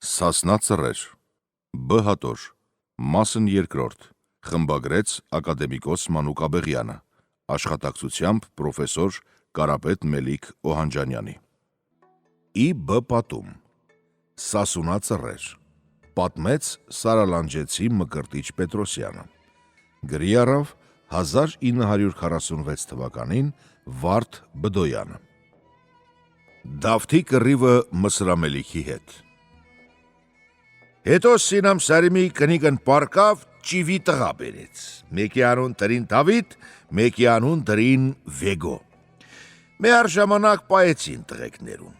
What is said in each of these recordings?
Սասնա ծռեր, Բ հատոր, մասն երկրորդ, խմբագրեց ակադեմիկոս Մանուկ Աբեղյանը, աշխատակցությամբ պրոֆեսոր Կարապետ Մելիք Օհանջանյանի։ Ի Բ պատում, Սասունա ծռեր, պատմեց Սարալանջեցի Մկրտիչ Պետրոսյանը, գրի առավ 1946 թվականին Վարդ Բդոյանը։ Դավթի կռիվը Մսրամելիքի հետ։ Հետո Սինամ Սարիմի կնիկն պարկավ ճիվի տղա բերեց, մեկի անուն տրին Դավիթ, մեկի անուն տրին Վեգո։ Մեր ժամանակ պայեցին տղեկներուն,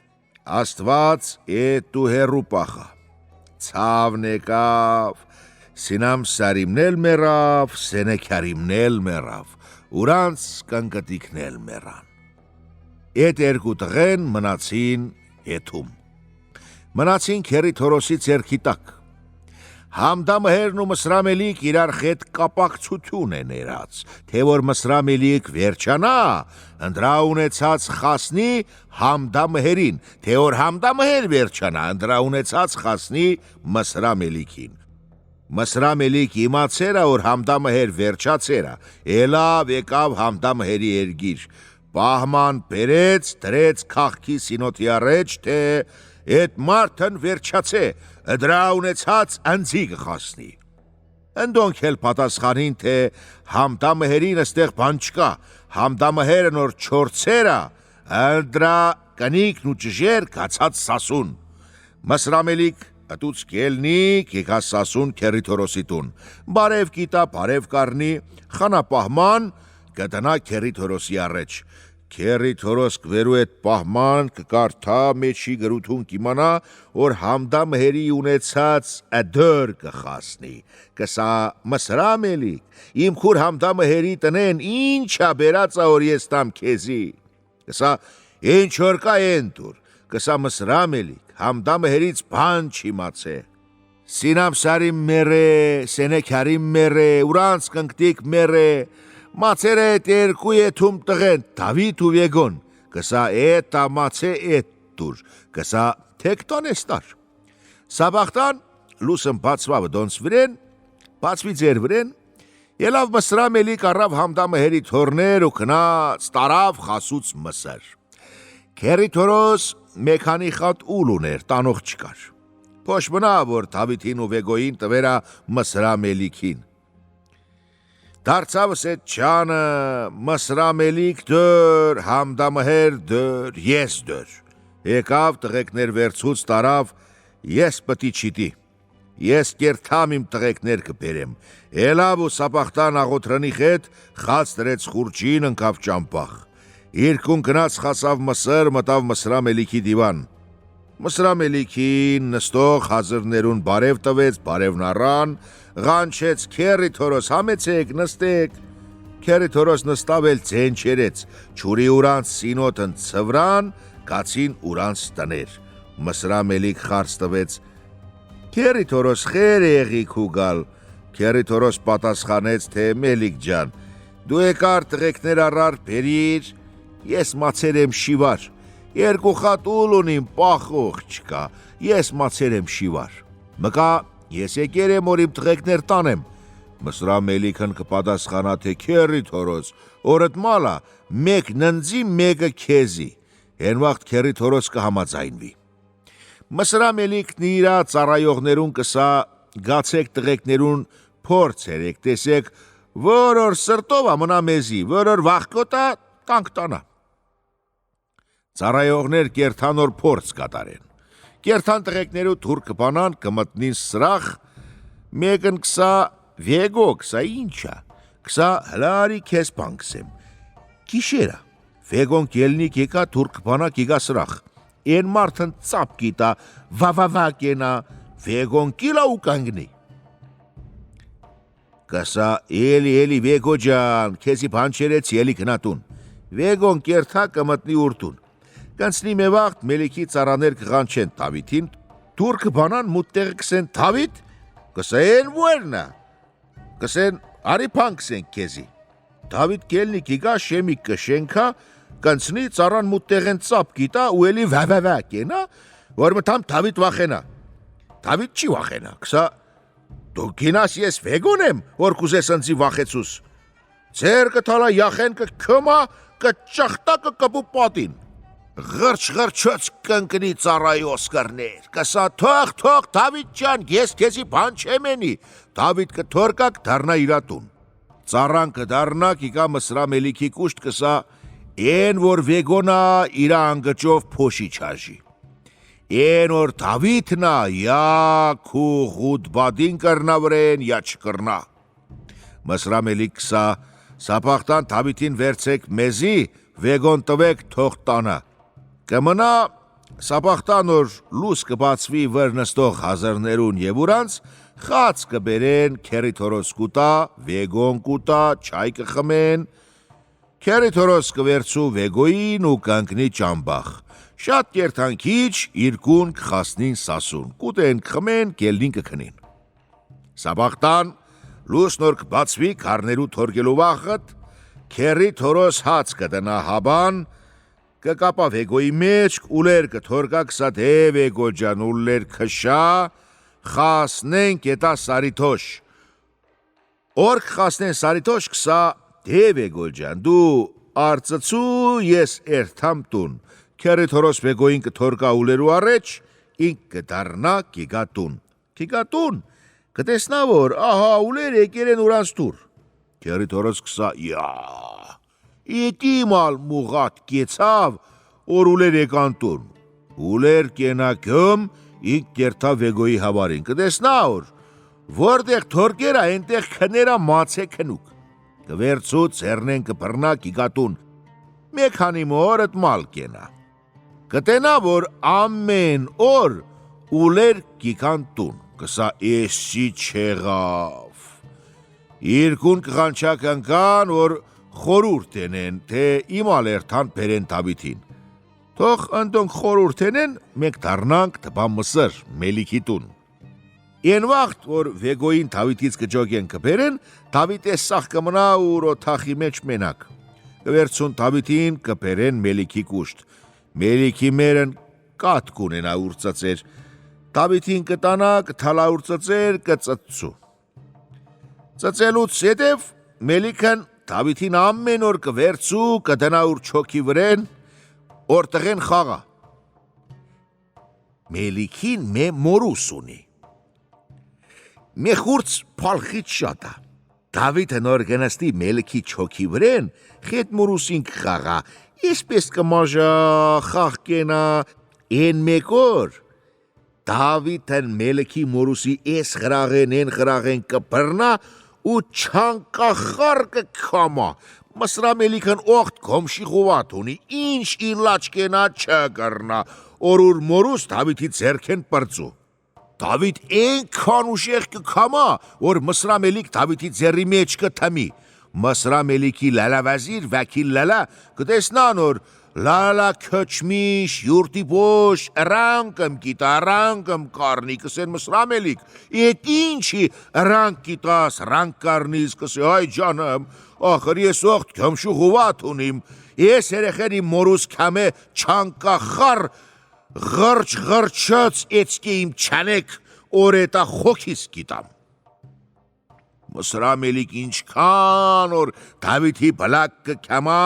Աստված էտ ու հերու պախա, ցավն եկավ, Սինամ Սարիմն էլ մեռավ, Սենեքարիմն էլ մեռավ, ուրանց կնկտիկն էլ մեռան։ Էտ երկու տղեն մնացին եթում, մնացին քերի Թորոսի ձեռքի տակ։ Համդամհերն ու Մսրամելիք իրար հետ կապակցություն են երած, թե որ Մսրամելիք վերջանա, ընդրա ունեցած խասնի Համդամհերին, թե որ Համդամհեր վերջանա, ընդրա ունեցած խասնի Մսրամելիքին։ Մսրամելիք իմացերա, որ Համդամհեր վերջացերա, էլավ եկավ Համդամհերի երգիր, պահման բերեց, դրեց քաղքի սինոթի առաջ, թե էտ մարդն վերջացե, դրա ունեցած անձի կխասնի։ Ընդոնք էլ պատասխանին, թե Համդամհերին ստեղ բան չկա, Համդամհերը նոր չորցերա, դրա կնիկն ու ճժեր կացած Սասուն։ Մսրամելիք ըտուց կելնիկ եկա Սասուն քերի Թորոսի տուն, բարև կիտա, բարև կարնի, խանապահման կտնա քերի Թորոսի առաջ։ Քերի Թորոս կվերու էտ պահման կկարդա մեջի գրութուն կիմանա, որ Համդամհերի ունեցած դր կխասնի, կսա Մսրամելիք, իմ խուր Համդամհերի տնեն ինչա բերածա որ ես տամ քեզի, կսա ինչ որ կա են տուր, կսա Մսրամելիք, Համդամհերից բան չիմացե։ Սինամ Սարիմ մեռե, Սենեքարիմ մեռե, ուրանց կնկտիկ մեռե, մացերը էտ երկու եթում տղեն, Դավիթ ու Վեգոն, կսա էտ ամացե էտ տուր, կսա թեկտոն էստար։ Սաբախտան լուսն բացվավ դոնց վրեն, բացվի ձեր վրեն, ելավ Մսրամելիք առավ Համդամհերի թորներ ու կնաց, տարավ խասուց Մսր։ Քերի Թորոս մեքանի խատ ուլ ուներ, տանող չկար։ Փոշմնա, որ Դավիթին ու Վեգոյին տվերա Մսրամելիքին։ Դարձավս էտ չանը, Մսրամելիք դր, Համդամհեր դր, ես դր։ Եկավ տղեկներ վերցուց տարավ, ես պտի չիտի, ես կերթամ իմ տղեկներ կբերեմ, ելավ ու սապախտան աղոտրնի հետ խաց տրեց խուրջին ընկավ ճամպախ։ Երկուն գնաց խասավ Մսր, մտավ Մսրամելիքի դիվան։ Մսրամելիքին նստող հազրներուն բարև տվեց, բարևն առան, ղանչեց քերի Թորոս համեցեք, նստեք։ Քերի Թորոս նստավ էլ ձեն չերեց, չուրի ուրանց սինոթն ծվրան, կացին ուրանց տներ։ Մսրամելիք խարց տվեց, քերի Թորոս խեր եղիք ու գալ։ Քերի Թորոս պատասխանեց, թե Մելիք ջան, դու եկար տղեկներ առար բերիր, ես մացեր եմ շիվար, երկու խատ ուլ ունիմ պախող չկա, ես մացեր եմ շիվար։ Մկա ես եկեր եմ որ իմ տղեկներ տանեմ։ Մսրամելիքն կպատասխանա, թե քերի Թորոս, օրդ մալա, մեկ ննձի, մեկը քեզի, հեն վաղտ քերի Թորոս կհամաձայնվի։ Մսրամելիքն իրա ծառայողներուն կսա, գացեք տղեկներուն փորձ երեք, տեսեք, որ սրտով ամնա մեզի, որ վախկոտա կանք տանա։ Ծառայողներ կերթանոր փորձ կատարեն։ Կերթան տղեկներու թուր կպանան, կմտնին սրախ, մեկն կսա Վեգո, կսա ինչա, կսա հլարի քեզ բան կսեմ։ Կիշերա, Վեգոն կելնիկ եկա թուր կպանա կիգա սրախ, են մարդն ծապ կիտա, վավավա կենա, Վեգոն կիլա ու կանգնի։ Կսա էլի Վեգո ջան, քեզի բան չերեց ելի կնատուն։ Վեգոն կերթա կմտնի ուրտուն։ Կնցնի մի վաղտ Մելիքի ծառաներ կղանչեն Դավիթին, դուր կբանան մուտտեղ կսեն Դավիթ, կսեն ոերնա, կսեն արի փան կսեն քեզի։ Դավիթ կելնի կիգա շեմի կշենքա, կնցնի ծառան մուտտեղեն ծապ կիտա ու էլի վավավա կենա, որ մտամ Դավիթ վախենա։ Դավիթ չի վախենա, կսա դու գինաս ես վեգոն եմ, որ կուզես ընձի վախեցուս։ Ձեր կթալա յախեն կքմա, կճախտա կկպու պատին։ Ղրչ կնկնի ծառայի Օսկարներ, կսա թող Դավիթ ջան, ես քեզի բան չեմ ենի, Դավիթ կթորկակ դառնա իրատուն։ Ծառան կդառնա կիկա Մսրա Մելիքի կուշտ կսա, են որ վեգոնա իրա անգճով փոշի չաժի։ Են որ Դավիթնա յա քու ղուդբադին կրնա վրեն յա չկրնա։ Մսրա Մելիք կսա, սապախտան Դավիթին վերցեք մեզի, վեգոն տվեք թող տանա։ Կմնա սապախտան որ լուս կբացվի վր նստող հազարներուն և ուրանց, խաց կբերեն, քերի թորոս կուտա, վեգոն կուտա, չայ կխմեն, քերի թորոս կվերցու վեգոին ու կանգնի ճամբախ, շատ կերթանքիչ իրկուն կխասնին սասուն, կուտեն կխմեն, կելնին կքնին։ Սապախտան լուս նոր կբացվի քարներու թորգելու վախըտ, քերի թորոս հաց կդնա հաբան, կկապա վեգոյի մեջ, ուլեր կթորկա կսա դե վեգո ջան, ուլեր քշա, խասնեն կետա սարիթոշ։ Որ կխասնեն սարիթոշ կսա դե վեգո ջան, դու արծծու ես երթամ տուն, քերի թորոս վեգոյին կթորկա ուլերու առեջ, ինք կդառնա կիգատուն։ Կիգատուն, կտեսնա որ, ահա ուլեր եկեր են ուրանց տուր։ Քերի թորոս կսա, յա, Ետիմալ մուղատ կեցավ, որ ուլեր եկան տուն, ուլեր կենակում, ինք կերթա վեգոյի հավարին, կտեսնա որ, որտեղ թորկերա, ենտեղ քներա մացե քնուկ, կվերցու ծերնեն կպրնա կիգատուն, մեկ հանի մորըտ մալ կենա, կտենա որ ամեն օր ուլեր կիկան տուն, կսա էսի չեղավ, իրկուն կղանչակ ընկան, որ խորուրդ ենեն, թե իմալ երթան պերեն Դավիթին, թող ընդոնք խորուրդ ենեն, մեկ դառնանք տպան Մսր, Մելիքի տուն։ Են վաղտ, որ վեգոյին Դավիթից կջոգեն կպերեն, Դավիթ ես սաղ կմնա ու ռոթախի մեջ մենակ, կվերցուն Դավիթին կպերեն Մելիքի կուշտ, Մելիքի մերն կատ կունենա ուրծծեր, Դավիթին կտանա կթալա ուրծծեր կծծու։ Ծծելուց հետև Մելիքն Դավիթին ամեն օր կվերցու կդնա ուր չոքի վրեն, որ տղեն խաղա։ Մելիքին մե մորուս ունի։ Մե խուրց պալխիտ շատա։ Դավիթը նոր գնստի Մելիքի չոքի վրեն, խետ մորուսին կխաղա, իսպես կմաժա խաղ կենա, են մեկ օր։ Դավիթն Մելիքի մորուսի ես խրաղեն կպրնա, ու չանկախար կքամա, Մսրա Մելիքն օղտ կոմշի խուվատ ունի, ինչ իլաչ կենա չկրնա, օրուր մորուս Դավիթի ձերքեն պրծու։ Դավիթ ենքան ուշեղ կքամա, որ Մսրա Մելիք Դավիթի ձերի մեջ կթմի, Մսրա Մելիքի լալավազիր վակիլ լալա, կտեսնան որ լալա քչմիշ, յուրտի բոշ, ռանկմ կիտա, ռանկմ կարնի, կսեն Մսրա Մելիք, ետ ինչի ռանկ կիտաս, ռանկ կարնիս, կսե, այ ջանեմ, ախր ես օղտ կմշու խուվատ ունիմ, ես երեխերի մորուս կամե չանկախար, ղրչած էցկե իմ չանեք, օրետա խոքիս կիտամ։ Մսրա Մելիք ինչքան որ Դավիթի բլակ կքամա,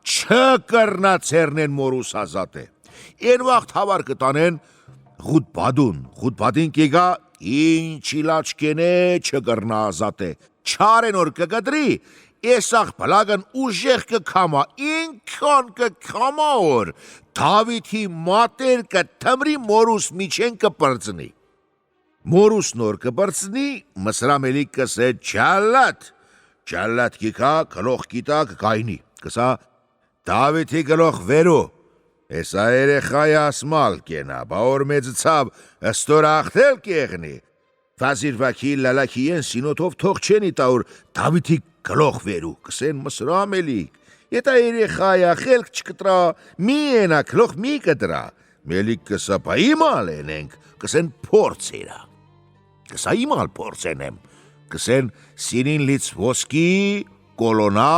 չկրնա ծերնեն մորուս ազատ է։ Են վաղտ հավար կտանեն ղուդբադին կեգա ինչ իլաչ կենե չկրնա ազատ է։ Չարեն որ կգդրի, Էսաղ բլագն ուժեղ կքամա, ինքան կքամա որ Դավիթի մատեր կթմրի մորուս միջեն կպրծնի։ Մորուս նոր կպրծնի, Մսրա Մելիք կսե ջալատ կիկա, կլող կիտա կկայնի, կսա Դավիթի գլող վերու, Էսա երեխայ ասմալ կենա, բավոր մեծցավ, ստոր աղթել կեղնի, վազիր վակի լալակի են սինոթով թող չենի տաուր Դավիթի գլող վերու, կսեն Մսրա Մելիք, Եթե երեխայա խելք չկտրա, մի ենա գլող մի կդրա, Մելիք կսա բա իմալ ենենք, կսեն փորձերա, կսա իմալ փորձենեմ, կսեն սինին լից ոսկի, կոլոնա,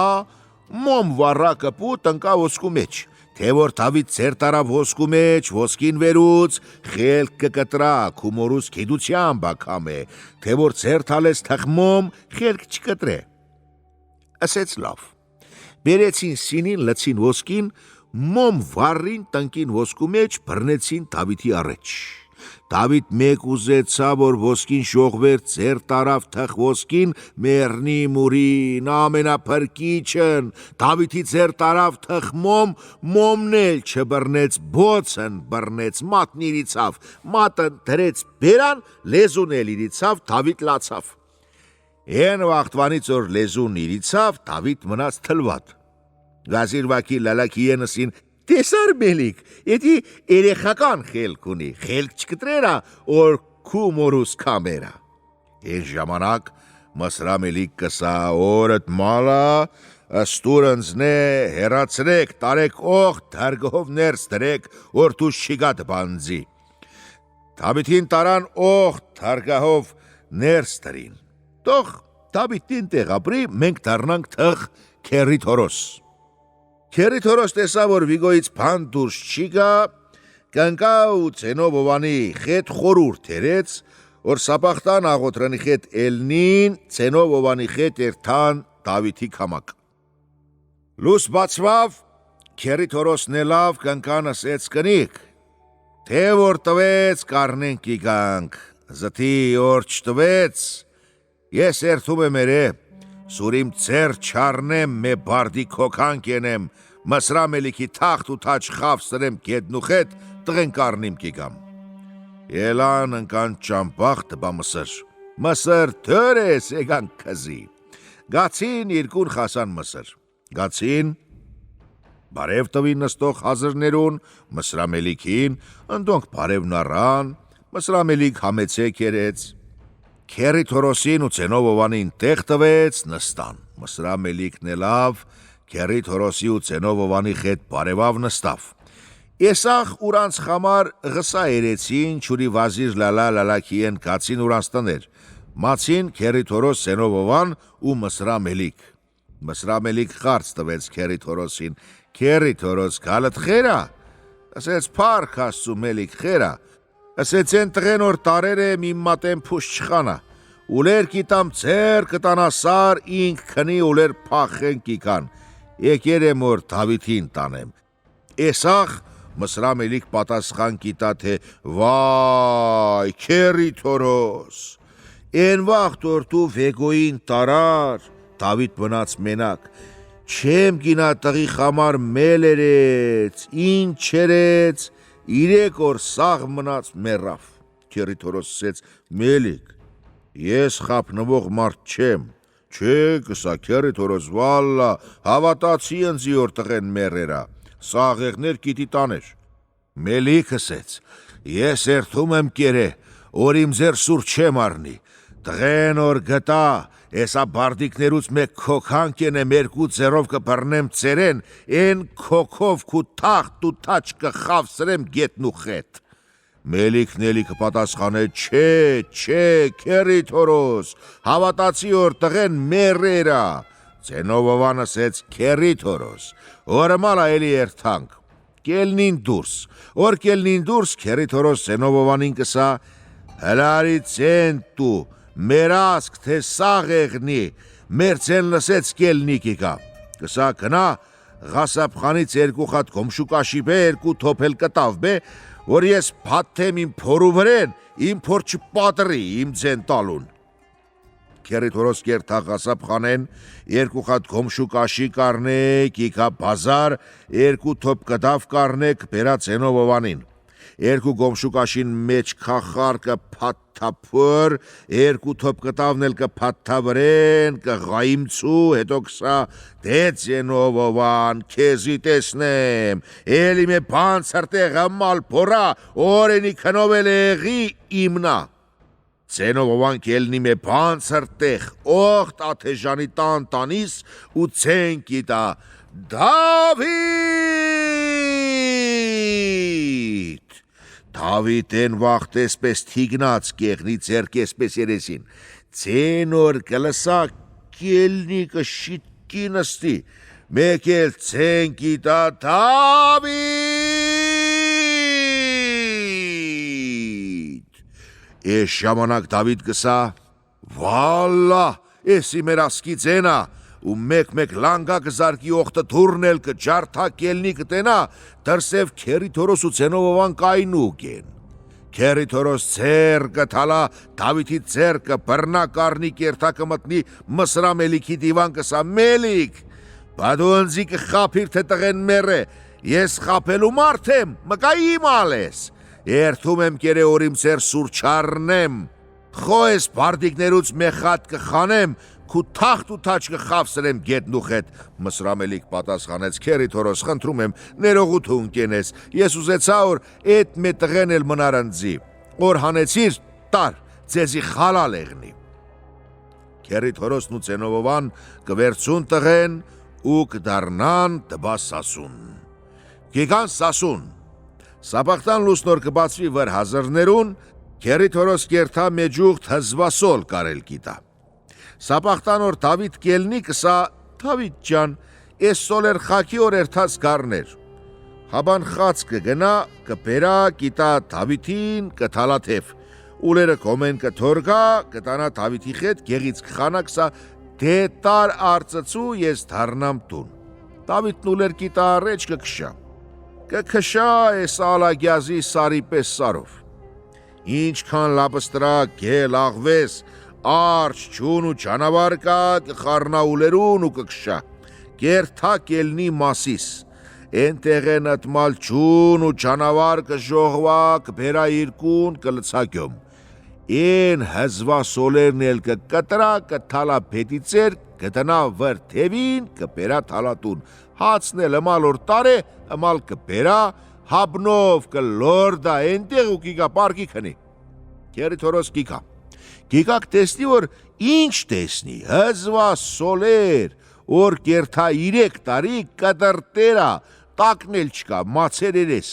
մոմ վառա կպուտ ընկա ոսկու մեջ, թե որ Դավիթ ծեր տարավ ոսկու մեջ, ոսկին վերուց, խելք կկտրա, քումորուս գիտությամբ ակամե, թե որ ծեր թալես թխմոմ, խելք չկտրե։ Ասեց լավ։ Բերեցին սինին, լցին ոսկին, մոմ վառին տնկին ոսկու մեջ, բռնեցին Դավիթի առաջ։ Դավիթ մեկ ուզեցավ, որ ոսկին շողվեր, ծեր տարավ թխ ոսկին, մեռնի մուրին, ամենափրկիչն, Դավիթի ծեր տարավ թխ մոմն էլ չբռնեց, բոցն բռնեց, մատն իրիցավ, մատը դրեց բերան, լեզուն էլ իրիցավ, Դավիթ լացավ։ Են վաղտվանից որ լեզուն իրիցավ, Դավիթ մնաց թլված։ Գազիրվակի լալակի ենսին տեսար մելիք, էդի երեխական խելք ունի, խելք չկտրերա, որ քու մորուս կամերա։ Այն ժամանակ Մսրամելիք կսա օրդ մալա, աստուրանձնե հերացրեք, տարեք օղ, դարգով ներս դրեք, որ դուս շիգատ բանձի։ Դավիթին տարան օղ, դարգահով ներս դրին։ Թող Դավիթին տեղ ապրի, մենք դառնանք թղ Քերիթորոս։ Քերիթորոս տեսա, որ Վիգոյից բան դուրս չի գա, կնկա ու ցենով ովանի խետ խորուր թերեց, որ սապախտան աղոտրանի խետ էլնին, ցենով ովանի խետ երթան Դավիթի կամակ։ Լուս բացվավ, Քերիթորոսն էլավ կնկան ասեց կնիկ, թե որ տվեց կարնենք իգանք, զտի որ չտվեց, ես երթում եմ երե, Սուրիմ ծեր չարնեմ, մե բարդի քոքան կենեմ, Մսրամելիքի թախտ ու թաչ խավ սրեմ գեդնու խետ, տղեն կարնիմ կիգամ։ Ելան ընկան ճամպախ տբա Մսր։ Մսր թөр ես եգան կզի։ Գացին երկուն խասան Մսր։ Գացին, բարև տվին նստող հազրներուն, Մսրամելիքին, ընդոնք բարևն առան, Մսրամելիք համեցեք երեց։ Քերիթորոսին ու ցենով ովանին տեղ տվեց, նստան։ Մսրամելիքն էլավ, Քերիթորոսի ու ցենով ովանի խետ բարևավ նստավ։ Եսախ ուրանց խամար ղսա երեցին, չուրի վազիր լալա լալակիեն կացին ուրանց տներ։ Մացին Քերիթորոս ցենով ովան ու Մսրամելիք։ Մսրամելիք խարց տվեց Քերիթորոսին։ Քերիթորոս գալդ խերա։ Ասեց փառք Աստծու մելիք խերա։ Ասեց են տղեն որ տարեր եմ իմ մատեմ փուշ չխանա, ուլեր կիտամ ծեր կտանասար ինք քնի ուլեր փախեն կիկան, եկեր եմ որ Դավիթին տանեմ։ Էսախ Մսրամելիք պատասխան կիտա թե վայ Քերիթորոս, են վաղտ որ դու Վեգոյին տարար, Դավիթ մնաց մենակ, չեմ գինա տղի խամար մել երեց, ինչ երեց, 3 օր սաղ մնաց մեռավ։ Քերիթորոս ասեց մելիք, ես խապնվող մարդ չեմ, չէ կսա Քերիթորոս վալլա, հավատացի ընձի որ տղեն մեռերա, սաղեղներ կիտի տաներ։ Մելիք ասեց, ես երթում եմ կերե, որ իմ ձեր սուր չեմ առնի, տղեն որ գտա, Եսա բարդիկներուց մեկ քոքան կենեմ երկու ձերով կբռնեմ ծերեն, են քոքով քու թախտ ու թաչ կխավսրեմ գետնու խետ։ Մելիքն էլի կպատասխանե չէ, Քերիթորոս, հավատացի որ տղեն մեռերա։ Ցենով ովան ասեց Քերիթորոս, օրը մալա էլի երթանք։ Կելնին դուրս, որ կելնին դուրս Քերիթորոս ցենով ովանին կսա, հլարի ցեն դու Մերասկ թե սաղեղնի, մեր ցեն լսեց կելնիկի կա, կսա կնա, ғասապխանից երկու խատ կոմշուկաշի բե, երկու թոփել կտավ բե, որ ես պատթեմ իմ փորու վրեն, իմ փոր չպատրի, իմ ցեն տալուն։ Քերիթորոս կերթա ғասապխանեն, երկու խատ կոմշուկաշի կարնեք, իկա բազար, երկու թոփ կտավ կարնեք, բերա ցենով ովանին։ Երկու գոմշուկաշին մեջ քախար կփաթթափոր, երկու թոփ կտավն էլ կփաթթավրեն, կղայիմցու, հետո կսա դեծենով ովան, քեզի տեսնեմ, էլի մե բան սրտեղը մալ փորա, օրենի քնովել եղի իմնա։ Ցենով ովան կելնի մե բան սրտեղ, օղտ աթեժանի տան տանիս ու ցեն կիտա, Դավիթ են վաղտ էսպես թիգնաց կեղնի ձերք էսպես երեսին, ցեն որ կլսա կելնիկը շիտկի նստի, մեկ էլ ցեն գիտա Դավիթ։ Էս ժամանակ Դավիթ գսա. «Վալլա, էսի մեր ասկի ձենա, ու մեկ լանգա կզարկի օխտը թուրնել կջարդա կելնի կտենա, դրսև քերի թորոսու ցենովան կայնուկ են։ Քերի թորոս ձեր կթալա, Դավիթի ձերքը բռնա կարնի կերթակը մտնի մսրամելիքի դիվան կսա մելիք, բադոնձի կխափիր թե տղեն մերը, ես խափելու մարդ եմ, մկա իմալ ես, երթում եմ կերը օրիմ ձեր սուրչարնեմ, խոես բարդիկներուց մեխատ կխանեմ, քու թախտ ու թաչ կխավսրեմ գետն ու խետ, մսրամելիք պատասխանեց քերի թորոս, խնդրում եմ ներողություն կենես, ես ուզեցա որ էդ մե տղեն էլ մնարանձի, որ հանեցիր տար, ձեզի խալալ եղնի։ Քերի թորոսն ու ցենովովան կվերցուն տղեն ու կդառնան տբա Սասուն։ Գիգան Սասուն, սաբախտան լուսնոր կբացվի վր հազարներուն, քերի թորոս կերթա մեջուղթ հզվասոլ կարել գիտա։ Սաբախտան որ Դավիթ կելնի կսա, Դավիթ ջան, ես սոլեր խաքի որ երթած կարներ։ Հաբան խաց կգնա, կպերա գիտա Դավիթին կթալաթև, ուլերը կոմեն կթորգա, կտանա Դավիթի խետ, գեղից կխանա կսա, դե տար արծծու ես դառնամ տուն։ Դավիթն ուլեր գիտա ռեջ կքշա ես ալագյազի սարի պես սարով։ Ինչքան լապստրա գել աղվես, արջ չուն ու ճանավար կա կխառնա ուլերուն ու կքշա, կերթա կելնի մասիս, ենտեղեն ըտմալ չուն ու ճանավար կժողվա կբերա իրկուն կլցակյոմ, են հզվա սոլերն էլ կկտրա կթալա պետիցեր կտնա վր թևին կբերա թալատուն, հացն էլ ըմալ որ տարե ըմալ կբերա, հաբնով կլորդա ենտեղ ու կիգա պարկի քնի, քերի թորոս կիգա։ Գիգակ տեսնի, որ ինչ տեսնի, հզվա սոլեր, որ կերթա 3 տարի կտրտերա, տակնել չկա, մացեր երես,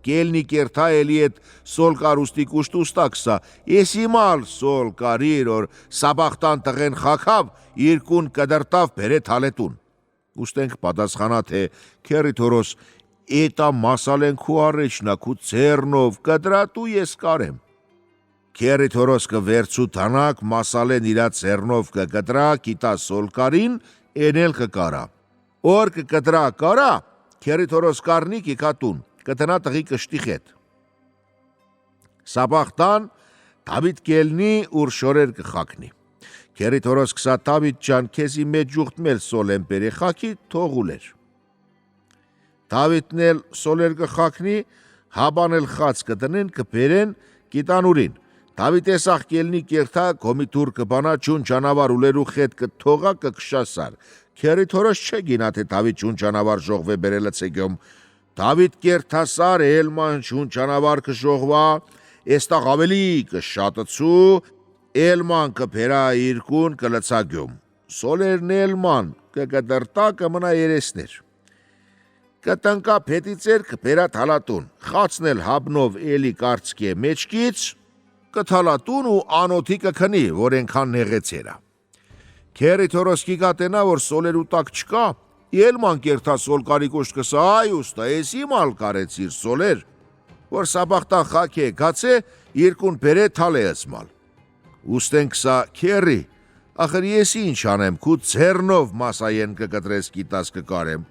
կելնի կերթա էլի էտ սոլ կարուստի կուշտուստակսա, ես իմալ սոլ կարիր, որ սաբախտան տղեն խակավ, իրկուն կդրտավ բերե թալետուն։ Ուստենք պատասխանա, թե քերի թորոս, էտա մասալեն քու առեջնա, քու ծերնով կդրատու ես կարեմ։ Քերի թորոս կվերցու թանակ մասալեն իրա ծերնով կկտրա կիտա սոլկարին էնել կկարա։ Որ կկտրա կարա, քերի թորոս կարնի կիկատուն, կտնա տղի կշտի խետ։ Սաբախտան Դավիթ կելնի ուր շորեր կխակնի։ Քերի թորոս կսա Դավիթ ջան քեզի մեջ ջուղթ մել սոլեն բերի խակի թողուլեր։ Դավիթն էլ սոլեր կխակնի, հաբանել խաց կտնեն կբերեն կիտանուրին։ Դավիթ էսախ կելնի կերթա կոմիտուր կբանա ճուն ճանավար ուլերու խետ կթողա կքշասար։ Քերի թորոս չգինա թե Դավիթ ճուն ճանավար ժողվե բերելը ցեգյոմ։ Դավիթ կերթասար էլման ճուն ճանավար կժողվա, էստաղ ավելի կշատացու, էլման կբերա իրկուն կլցագյոմ։ Սոլերն էլման կկդրտա կմնա երեսներ։ Կտնկա պետիցեր կբերա թալատուն, խացնել հաբնով էլի կարծկե մեջքից, կթալատուն ու անոթի կքնի, որ ենքան նեղեցերա։ Քերի թորոս կիգատենա, որ սոլեր ու տակ չկա, Ելման կերթա սոլկարի կոշտ կսա, այ ուստա, ես իմալ կարեցիր սոլեր, որ սաբախտան խակ է գացե, երկուն բերե թալ է ըսմալ։ Ուստեն կսա քերի, ախր ես ինչ անեմ, քու ձերնով մասայեն կկտրես կիտաս կկարեմ,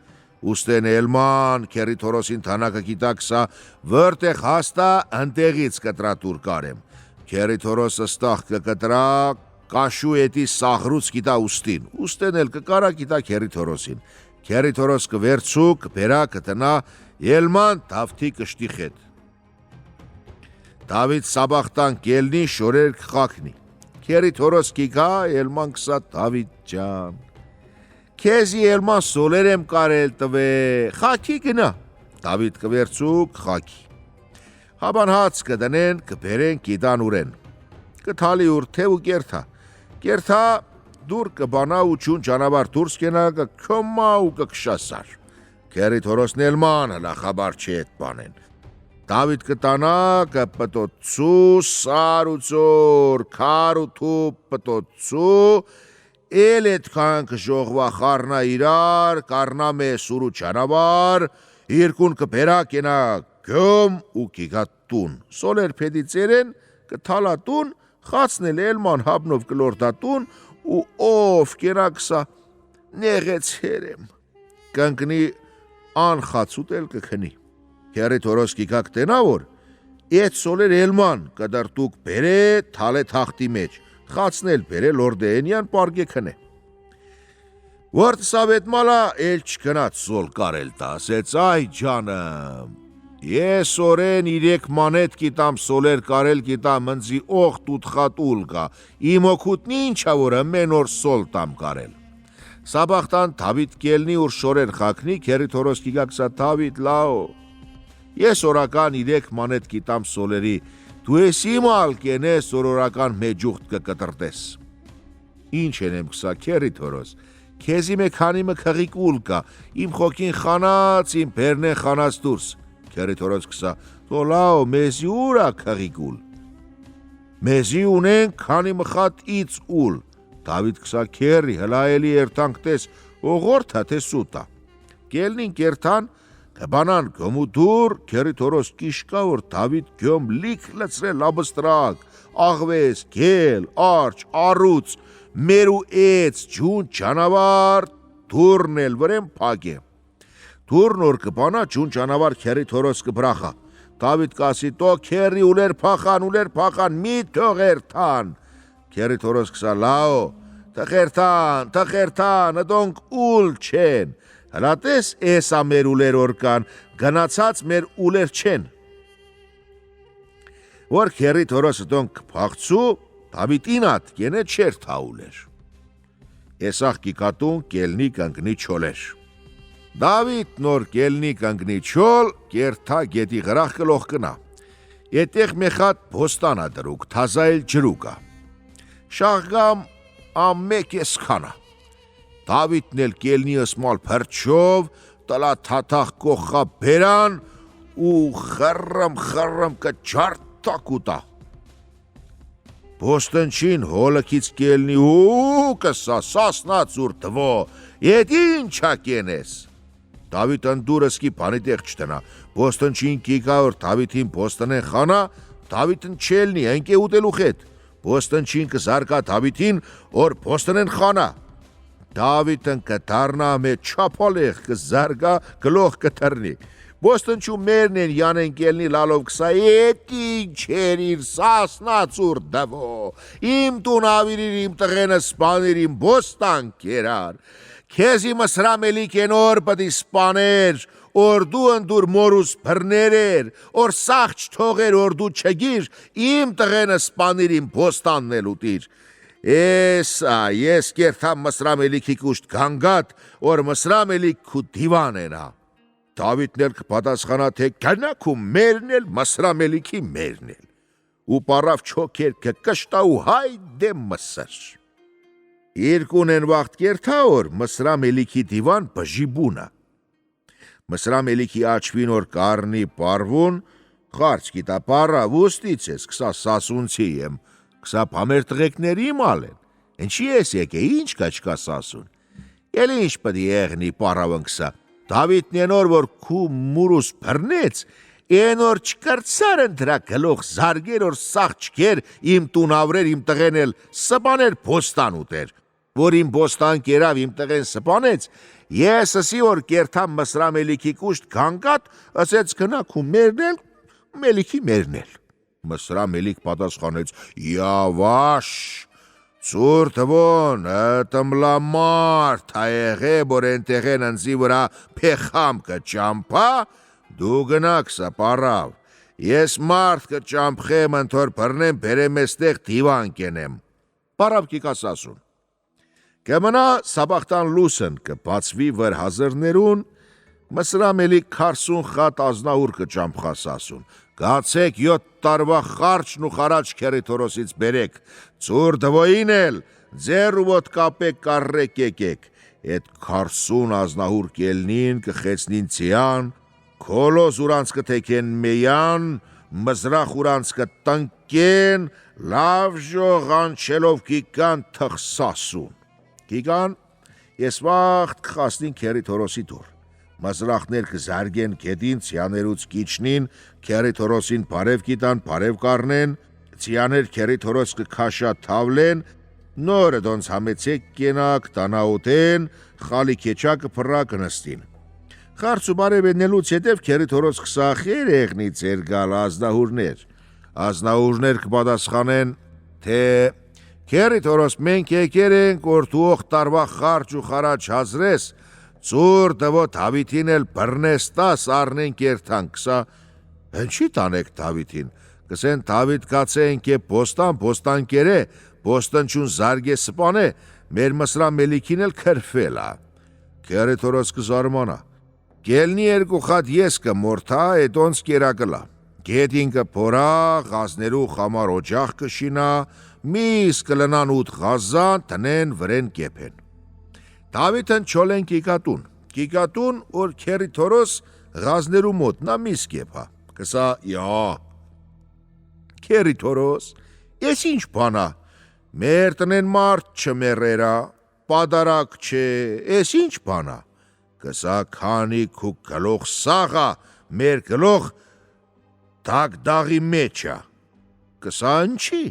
ուստեն էլման քերի թորոսին թանակը կիտակսա, վրտեղ հաստա ընտեղից կտրատուր կարեմ, քերի թորոս ըստաղ կկտրա, կաշու էտի սաղրուց կիտա ուստին, ուստեն էլ կկարա կիտա քերի թորոսին, քերի թորոս կվերցու, կբերա, կտնա, ելման Դավթի կշտի խետ։ Դավիթ սաբախտան կելնի, շորեր կխակնի, քերի թորոս կիգա, ելման կսա Դավիթ ջան, քեզի ելման սոլեր եմ կարել տվե, խակի գնա, Դավիթ կվերցու, կխակի, հաբան հաց կդնեն, կբերեն կիդան ուրեն, կթալի ուր թև ու կերթա դուր կբանա ու ճուն ճանավար դուրս կենա կքոմա ու կքշասար, քերի թորոսն էլման հլախաբար չի էտ բանեն, Դավիթ կտանա կպտոցու, սար ու ծոր, քար ու թուպ պտոցու, էլ այդքան կժողվա խառնա իրար, կառնա մե սուրու ճանավար, երկուն կբերա կենա գյոմ ու կիգա տուն, սոլեր պեդի ծերեն կթալատուն, խացնել էլման հաբնով կլորդատուն ու ով կենա կսա նեղեցերեմ, կնկնի անխացուտ էլ կքնի, կերի թորոս կիգակ տենա որ, Էդ սոլեր էլման կդարտուկ բերե թալե թախտի մեջ, խացնել բերե լորդեենյան պարգե քնե։ Որդ սավետ մալա էլ չկնած սոլ կարել տա, ասեց այ ջանım, ես օրեն 3 մանետ կիտամ սոլեր կարել կիտամ ընձի օղտ ուտխատուլ կա, իմ օքուտնի ինչա որը մեն օր սոլ տամ կարել։ Սաբախտան թավիտ կելնի ուր շորեր խակնի, կերի թորոս կիգակսա թավիտ լաո, Ես օրական 3 մանետ կիտամ սոլերի, դու ես իմ ալ կենես օրորական մեջուղտ կկտրտես։ Ինչ ենեմ կսա կերի թորոս, քեզի մե քանի մը քղիկուլ կա, իմ խոքին խանած, իմ բերնեն խանած դուրս, կերի թորոս կսա, տոլաո մեզի ուրա քղիկուլ։ Մեզի ունեն քանի մխատ իծ ուլ, Դավիթ կսա կերի, հլայելի երթանք տես, օղորդ հա թե սուտա։ Կելնին կերթան, Կբանան գոմու դուր, կերի թորոս կիշկա, որ Դավիթ գյոմ լիք լծրել լաբստրակ, աղվես, գել, արջ, առուց, մերու էց, ջուն, ճանավար, դուրն էլ վրեմ պագե։ Դուրն որ կբանա, ջուն ճանավար կերի թորոս կբրախա։ Դավիթ կասի, տո կերի ուլեր փախան, մի թողերթան։ Կերի թորոս կսա, լաո, թխերթան, ըդոնք ուլ չեն։ Հլատես էսա մեր ուլեր օրկան, գնացած մեր ուլեր չեն։ Որ կերի թորոս ըդոնք պաղցու, Դավիթինատ կենե չեր թաուլեր։ Էսախ կիկատուն կելնի կնգնի չոլեր։ Դավիթ նոր կելնի կնգնի չոլ, կերթա գետի գրախ կլող կնա։ Ետեղ մեխատ բոստանա դրուկ, թազայել ջրուկա։ Շաղգամ ամեկ ես կանա։ Դավիթն էլ կելնի ըսմալ փրչով, տլա թաթախ կողխա բերան ու խրմ կջարտակ ուտա։ Բոստնչին հոլքից կելնի ու կսա սասնաց ուր թվո, ետ ինչա կենես։ Դավիթ ընդուրս կի բանի տեղ չտնա, բոստնչին կիկա որ Դավիթին բոստնեն խանա, Դավիթն չելնի, ընկե ուտելու խետ, բոստնչին կզարկա Դավիթին, որ բոստնեն խանա։ Դավիթն կդառնա մե չապալեղ կզարգա գլող կտրնի։ Բոստնչու մերն են յանեն կելնի լալով կսա ետ ինչ էր իր սասնաց ուր դվո, իմ տուն ավիրիր իմ տղենը սպանիր իմ բոստան կերար, քեզի մսրամելիք են օր պտի սպաներ, օր դու ընդուր մորուս բրներեր, օր սաղ չթողեր օր դու չգիր, իմ տղենը սպանիր իմ բոստանն էլ ուտիր։ Ես կերթամ մսրամելիքի կուշտ գանգատ, որ մսրամելիք քու դիվան ենա։ Դավիթն էլ կպատասխանա, թե գնաք ու մերնել մսրամելիքի մերնել։ Ու պարավ չոքեր կկշտա ու հայ դեմ մսր։ Երկուն են վաղտ կերթա որ մսրամելիքի դիվան բժիբունա։ Մսրամելիքի աչվին որ կարնի պարվուն, խարչ գիտա պարավ ուստից ես, կսա սասունցի եմ, Կսա պամեր տղեկների մալեն, ինչի ես եկե, ինչ կա չկա սասուն, էլ ինչ պդի եղնի պարավն կսա, Դավիթն ենոր որ քու մուրուս բրնեց, ենոր չկրցարն դրա գլող զարգեր որ սաղ չկեր իմ տուն ավրեր իմ տղեն էլ սպաներ բոստան ուտեր, որ իմ բոստան կերավ իմ տղեն սպանեց, ես ասի որ կերթամ մսրամելիքի կուշտ գանգատ, ասեց գնաք ու մերնել, մելիքի մերնել։ Մսրամելիք պատասխանեց, Եավաշ, ծուր թվոն, տմլամարդ հայեղե, որ ենտեղեն ընձի վրա պեխամ կճամպա, դու գնակ սա պարավ, ես մարդ կճամպխեմ ընթոր պրնեմ բերեմ եստեղ դիվան կենեմ, պարավ կիկասասուն։ Կմնա սաբախտան լուսն կբացվի վր հազրներուն, մսրամելիք քարսուն խատ ազնահուր կճամպխասասուն, Գացեք 7 տարվա խարչն ու խարաչ կերի թորոսից բերեք, ծուր դվոին էլ, ձեր ու ոտ կապեք կարրեք եկեք, էդ քարսուն ազնահուր կելնին կխեցնին ծիան, քոլոզ ուրանց կթեքեն մեյան, մզրախ ուրանց կտնկեն, լավ ժող անչելով կիկան թխսասուն։ Գիգան, ես վաղտ կխասնին քերի Թորոսի դուր։ Մզրախներ կզարգեն գետին ցիաներուց կիչնին, քերի Թորոսին բարև գիտան, բարև կառնեն, ցիաներ քերի Թորոս կքաշա թավլեն, նորը դոնց համեցեք կենակ տանաուտեն, խալի քեչակը փռա կնստին։ Խարց ու բարև ելնելուց հետև քերի Թորոս կսախեր եղնի ձեր գալ ազնահուրներ։ Ազնահուրներ կպատասխանեն, թե քերի Թորոս մենք եկեր ենք, որ դու օխտարվա խարճ ու խարաճ հազրես, ծուր դվո Դավիթին էլ բռնեստաս առնենք երթանք, սա հնչի տանեք Դավիթին, կսեն Դավիթ կացենք է բոստան կերե, բոստանչուն զարգե սպանե, մեր մսրա մելիքին էլ քրֆել ա։ Քերի Թորոս կզարմանա, գելնի երկու խատ ես կմորթա, էտոնց կերակլա, գետին կփորա, գազներու խամար օջախ կշինա, միս կլնան ուտ գազան, տնեն վրեն կեպեն։ Դավիթն չոլեն կիկատուն, որ քերի Թորոս գազներու մոտ նա միս կեպա, կսա յա, քերի Թորոս, ես ինչ բանա, մեր տնեն մարդ չմերերա, պադարակ չէ, ես ինչ բանա, կսա քանի քու գլող սաղա, մեր գլող դագդաղի մեջա, կսա ընչի,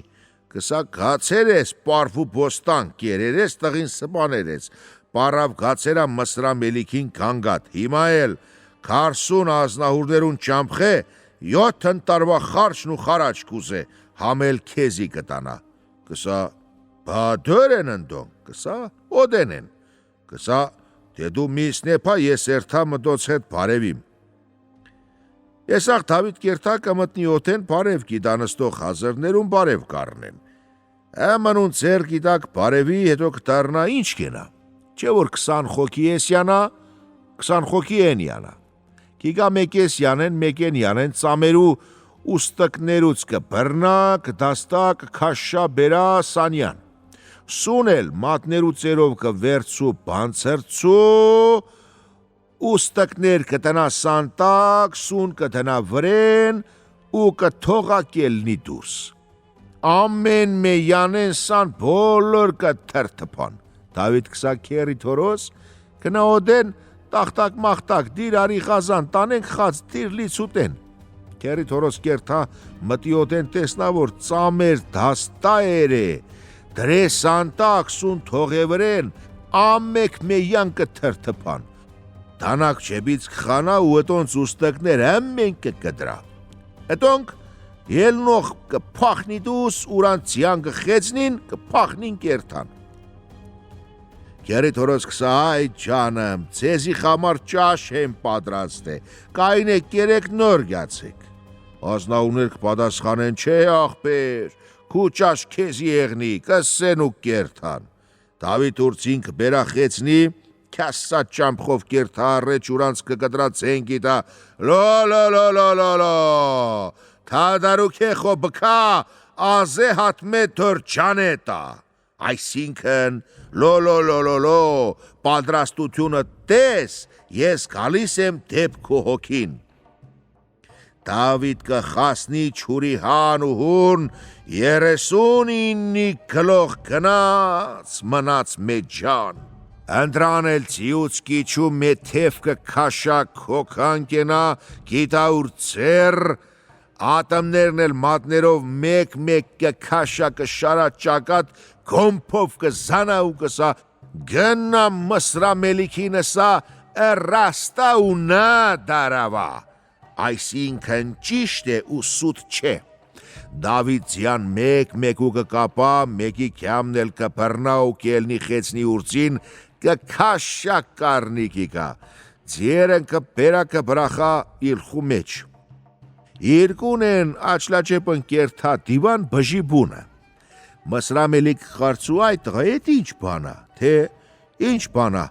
կսա գացեր ես պարվու բոստան, կերերես տղին սպաներես, պարավ գացերա մսրա մելիքին կանգատ, հիմա էլ քարսուն ազնահուրներուն ճամփե, 7 տարվա խարչն ու խարաճ կուզե, համել քեզի կտանա, կսա բադոր են ընդոն, կսա օդեն են, կսա թե դու միսնեպա ես երթա մտոց հետ բարևիմ։ Եսաղ Դավիթ կերթակը մտնի օթեն բարև գիդանստող հազարներուն բարև կառնեն։ Ամանուն ծեր գիտակ բարևի հետո կտարնա ինչ կենա, չէ որ 20 խոքի ես յանա, 20 խոքի են յանա։ Կիգա մեկ ես յանեն, մեկ են յանեն ծամերու ուստկներուց կբռնա, կդաստա, կքաշա բերա սանյան։ Սուն էլ մատներու ծերով կվերցու բանցրցու, ուստկներ կտնա սանտակ, սուն կտնա վրեն ու կթողա կելնի դուրս։ Ամեն մեյանեն սան բոլոր կթրթպան։ Դավիթ կսա քերի Թորոս, կնաոդեն տախտակ մախտակ, դիր արի խազան, տանենք խաց, դիր լիցուտեն։ Քերի Թորոս կերթա մտիոտեն տեսնա, որ ծամեր դաստա էր է, դրե սանտակ, սուն թողևրեն, ամեկ մեյան կթրթպան։ Դանակ չեբից կխանա ու էտոնց ուստկներ ամեն կկդրա։ Էտոնք ելնող կփախնի դուս, ուրան ցիան կխեցնին, կփախնին կերթան։ Քերի Թորոս կսա այ ջանեմ, ցեզի խամար ճաշ եմ պատրաստե, կայնեք կերեք նոր գացեք։ Ազնաուներ կպատասխանեն, չէ աղբեր, քու ճաշ քեզի եղնի, կսեն ու կերթան։ Դավիթ ուրցին կբերա խեցնի, քասա ճամփով կերթա առեջ ուրանց կկտրա ցենգիտա, լո, թադարու քեխո բքա, ազե հատմե թոր ճանետա, այսինքն, լո, պատրաստությունը տես, ես գալիս եմ դեպ քո հոգին։ Դավիթ կխասնի չուրի հան ու հուրն, 39 գլող գնաց, մնաց մեջան։ Ընդրան էլ ծիուց կիչու մեթև կքաշա քոքան կենա, գիտաուր ծեր, ատամներն էլ մատներով մեկ կքաշա կշարա ճակատ, գոմփով կզանա ու կսա, գնա մսրա մելիքինը սա, ռաստա ու նա դարավա, այսինքն ճիշտ է ու սուտ չէ։ Դավիթ ձյան մեկ ու կկապա, մեկի քյամն էլ կբռնա ու կելնի խեցնի ուրցին, կքաշա կարնիկիկա, ձերն կբերա կբրախա իլխու մեջ։ Երկուն են աչլաչեպն կերթա դիվան բժի բունը։ Մսրամելիք խարցու այդ տղա էտ ինչ բանա, թե ինչ բանա,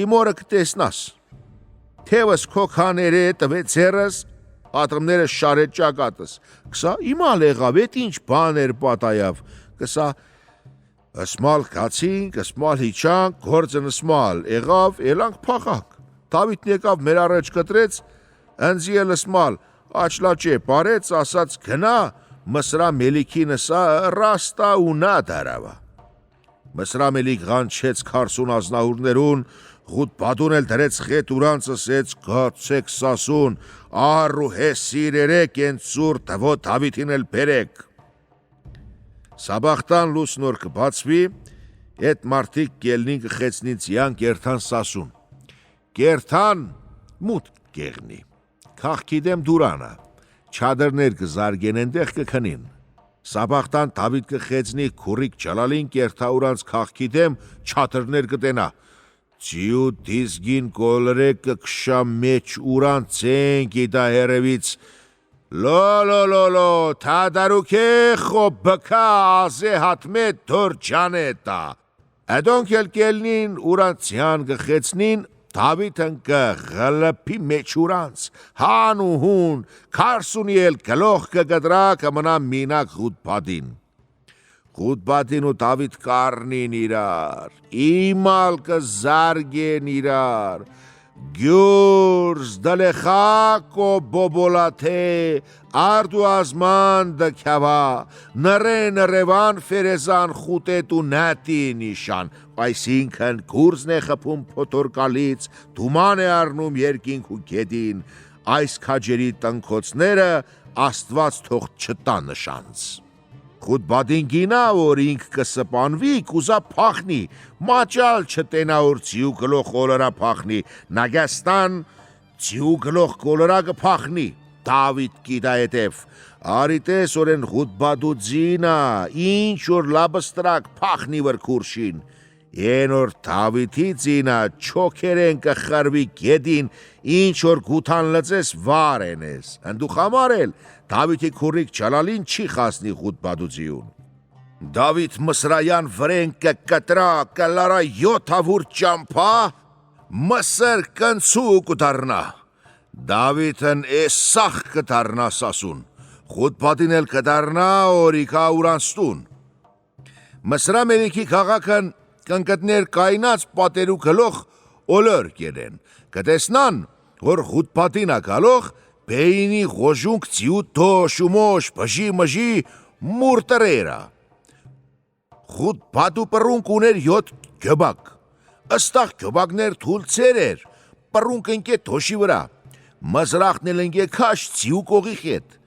իմ օրը կտեսնաս։ Թևս քոքաները տվե ձերս, ատմները շարետ ճակատս, կսա իմալ եղավ էտ ինչ բաներ պատայավ, կսա Ասմալ կացինք, ասմալ հիչանք, գործն ասմալ, եղավ, էլանք փախանք։ Դավիթն եկավ մեր առաջ կտրեց, ընձի էլ ասմալ, աչլաչե պարեց, ասաց գնա, մսրա մելիքինը սա ռաստա ու նա դարավա։ Մսրամելիք ղանչեց 40 ազնահուրներուն, Ղուտբադուն էլ դրեց խետ ուրանց ասեց գացեք սասուն, առ ու հեսիր երեք են ծուր տվո Դավիթին էլ բերեք։ Սաբախտան լուսնոր կբացվի, էդ մարդիկ կելնին կխեցնին ծիան կերթան սասուն։ Կերթան մուտ կեղնի, կաղքի դեմ դուրանը, չադրներ կզարգեն ընդեղ կքնին։ Սաբախտան Դավիթ կխեցնի քուրիկ ճալալին կերթա ուրանց կաղքի դեմ չադրներ կտենա։ Ձիու դիզգին կոլրեք կքշա մեջ ուրան ծեն գիդա հերևից, լո, թադարուքե խոբկա ազե հատմե դոր ճանետա։ Ադոնք էլ կելնին ուրան ծյան գխեցնին, Դավիթն կղլպի մեջ ուրանց, հան ու հուն, 40 էլ գլող կգդրա կմնա մինակ Ղուտբադին։ Ղուտբադին ու Դավիթ կառնին իրար, իմալ կզարգեն իրար, գյուրզ դլեխակ ու բոբոլաթե, արդու ազման դքյավա, նրևան ֆերեզան խուտետ ու նատի նիշան, այսինքն գուրզն է խփում փոթորկալից, դուման է առնում երկինք ու գետին, այս քաջերի տնքոցները Աստված թող չտա նշանց։ Ղուտբադին գինա, որ ինք կսպանվի, կուզա փախնի, մաճալ չտենա, որ ձիու գլող կոլորա փախնի, նագաստան ձիու գլող կոլորա կփախնի, Դավիթ գիտա հետև, արիտես օրեն Ղուտբադու ձինա, ինչ որ լաբստրակ փախնի վր քուրշին, են որ Դավիթի ձինա, չոքերեն կխրվի գետին, ինչ որ գութան լծես վար ենես, ընդուխ համար էլ, Դավիթի քուրիկ ճալալին չի խասնի Ղուտբադու ձիուն։ Դավիթ մսրայան վրեն կկտրա, կլարա 700 ճամփա, մսր կնցու կդառնա։ Դավիթն էսախ կդառնա սասուն, Ղուտբադին էլ կդառնա օրիկա ուրանստուն։ Մսրամելիքի քաղաքն կնկտներ կայնած պատերու գլող օլոր կերեն, կտեսնան, որ Ղուտբադին ակալող բեյնի ղոժունք ձիու թոշ ու մոշ, բժի մժի մուրտրերա։ Ղուտբադու պռունք ուներ 7 գյոբակ, ըստաղ գյոբակներ թուլցեր էր, պռունք ընկե թոշի վրա, մզրախն էլ ընկե քաշ ձիու կողի հետ։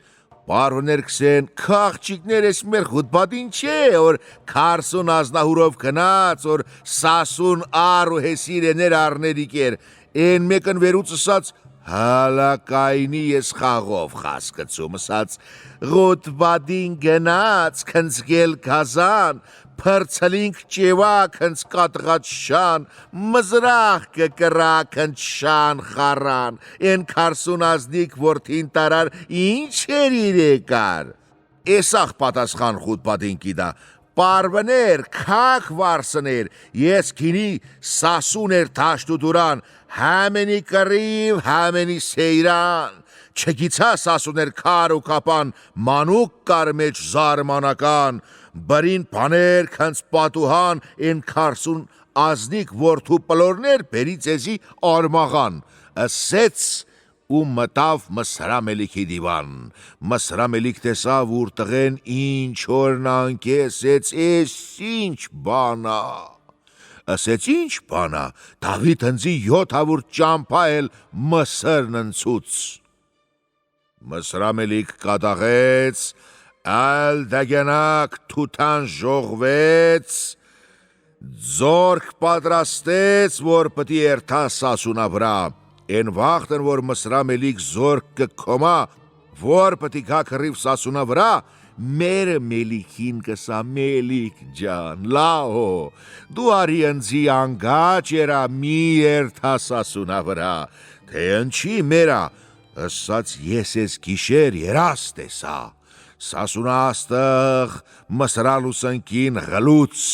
Պարոներ կսեն, քաղջիկներ ես մեր Ղուտբադին չէ, որ 40 ազնահուրով կնած, որ սասուն առ ու հեսիր էներ առների կեր, են մեկն վերուց ասած, հալակայնի ես խաղով խասկծում, ասած, Ղուտբադին գնաց, քնցգել գազան, փրցլինք ճևա քնցկատղած շան, մզրախ կկրա քնչան խարան, են 40 ազնիկ որդին տարար, ինչ էր իրեկար։ Էսախ պատասխան Ղուտբադին կիդա, պարվներ, քակ վարսներ, ես քինի սասուն էր թաշտու դուրան, համենի կռիվ, համենի սեյրան, չգիցա սասուներ քար ու կապան, մանուկ կար մեջ զարմանական, բրին բաներ քանց պատուհան, են 40 ազնիկ որդու պլորներ բերի ձեզի արմաղան, ասեց ու մտավ Մսրամելիքի դիվան, Մսրամելիք տեսավ ուր տղեն ինչ օրն անկե, ասեց էս ինչ բանա, ասեց ինչ բանա, Դավիթ ընձի 700 ճամփա էլ մսրն ընցուց։ Մսրամելիք կատաղեց, ալ դագենակ թութան ժողվեց, ձորք պատրաստեց, որ պտի երթա սասունա վրա, են վաղտն, որ Մսրամելիք զորք կքոմա, որ պտի գա կռիվ սասունա վրա, մերը մելիքին կսա մելիք ջան, լահո, դու արի ընձի անգաչ երա մի երթա սասունա վրա, թե ընչի մերա, ասաց ես ես գիշեր երաստ էսա, սասունա աստղ Մսրալուսնքին ғլուց,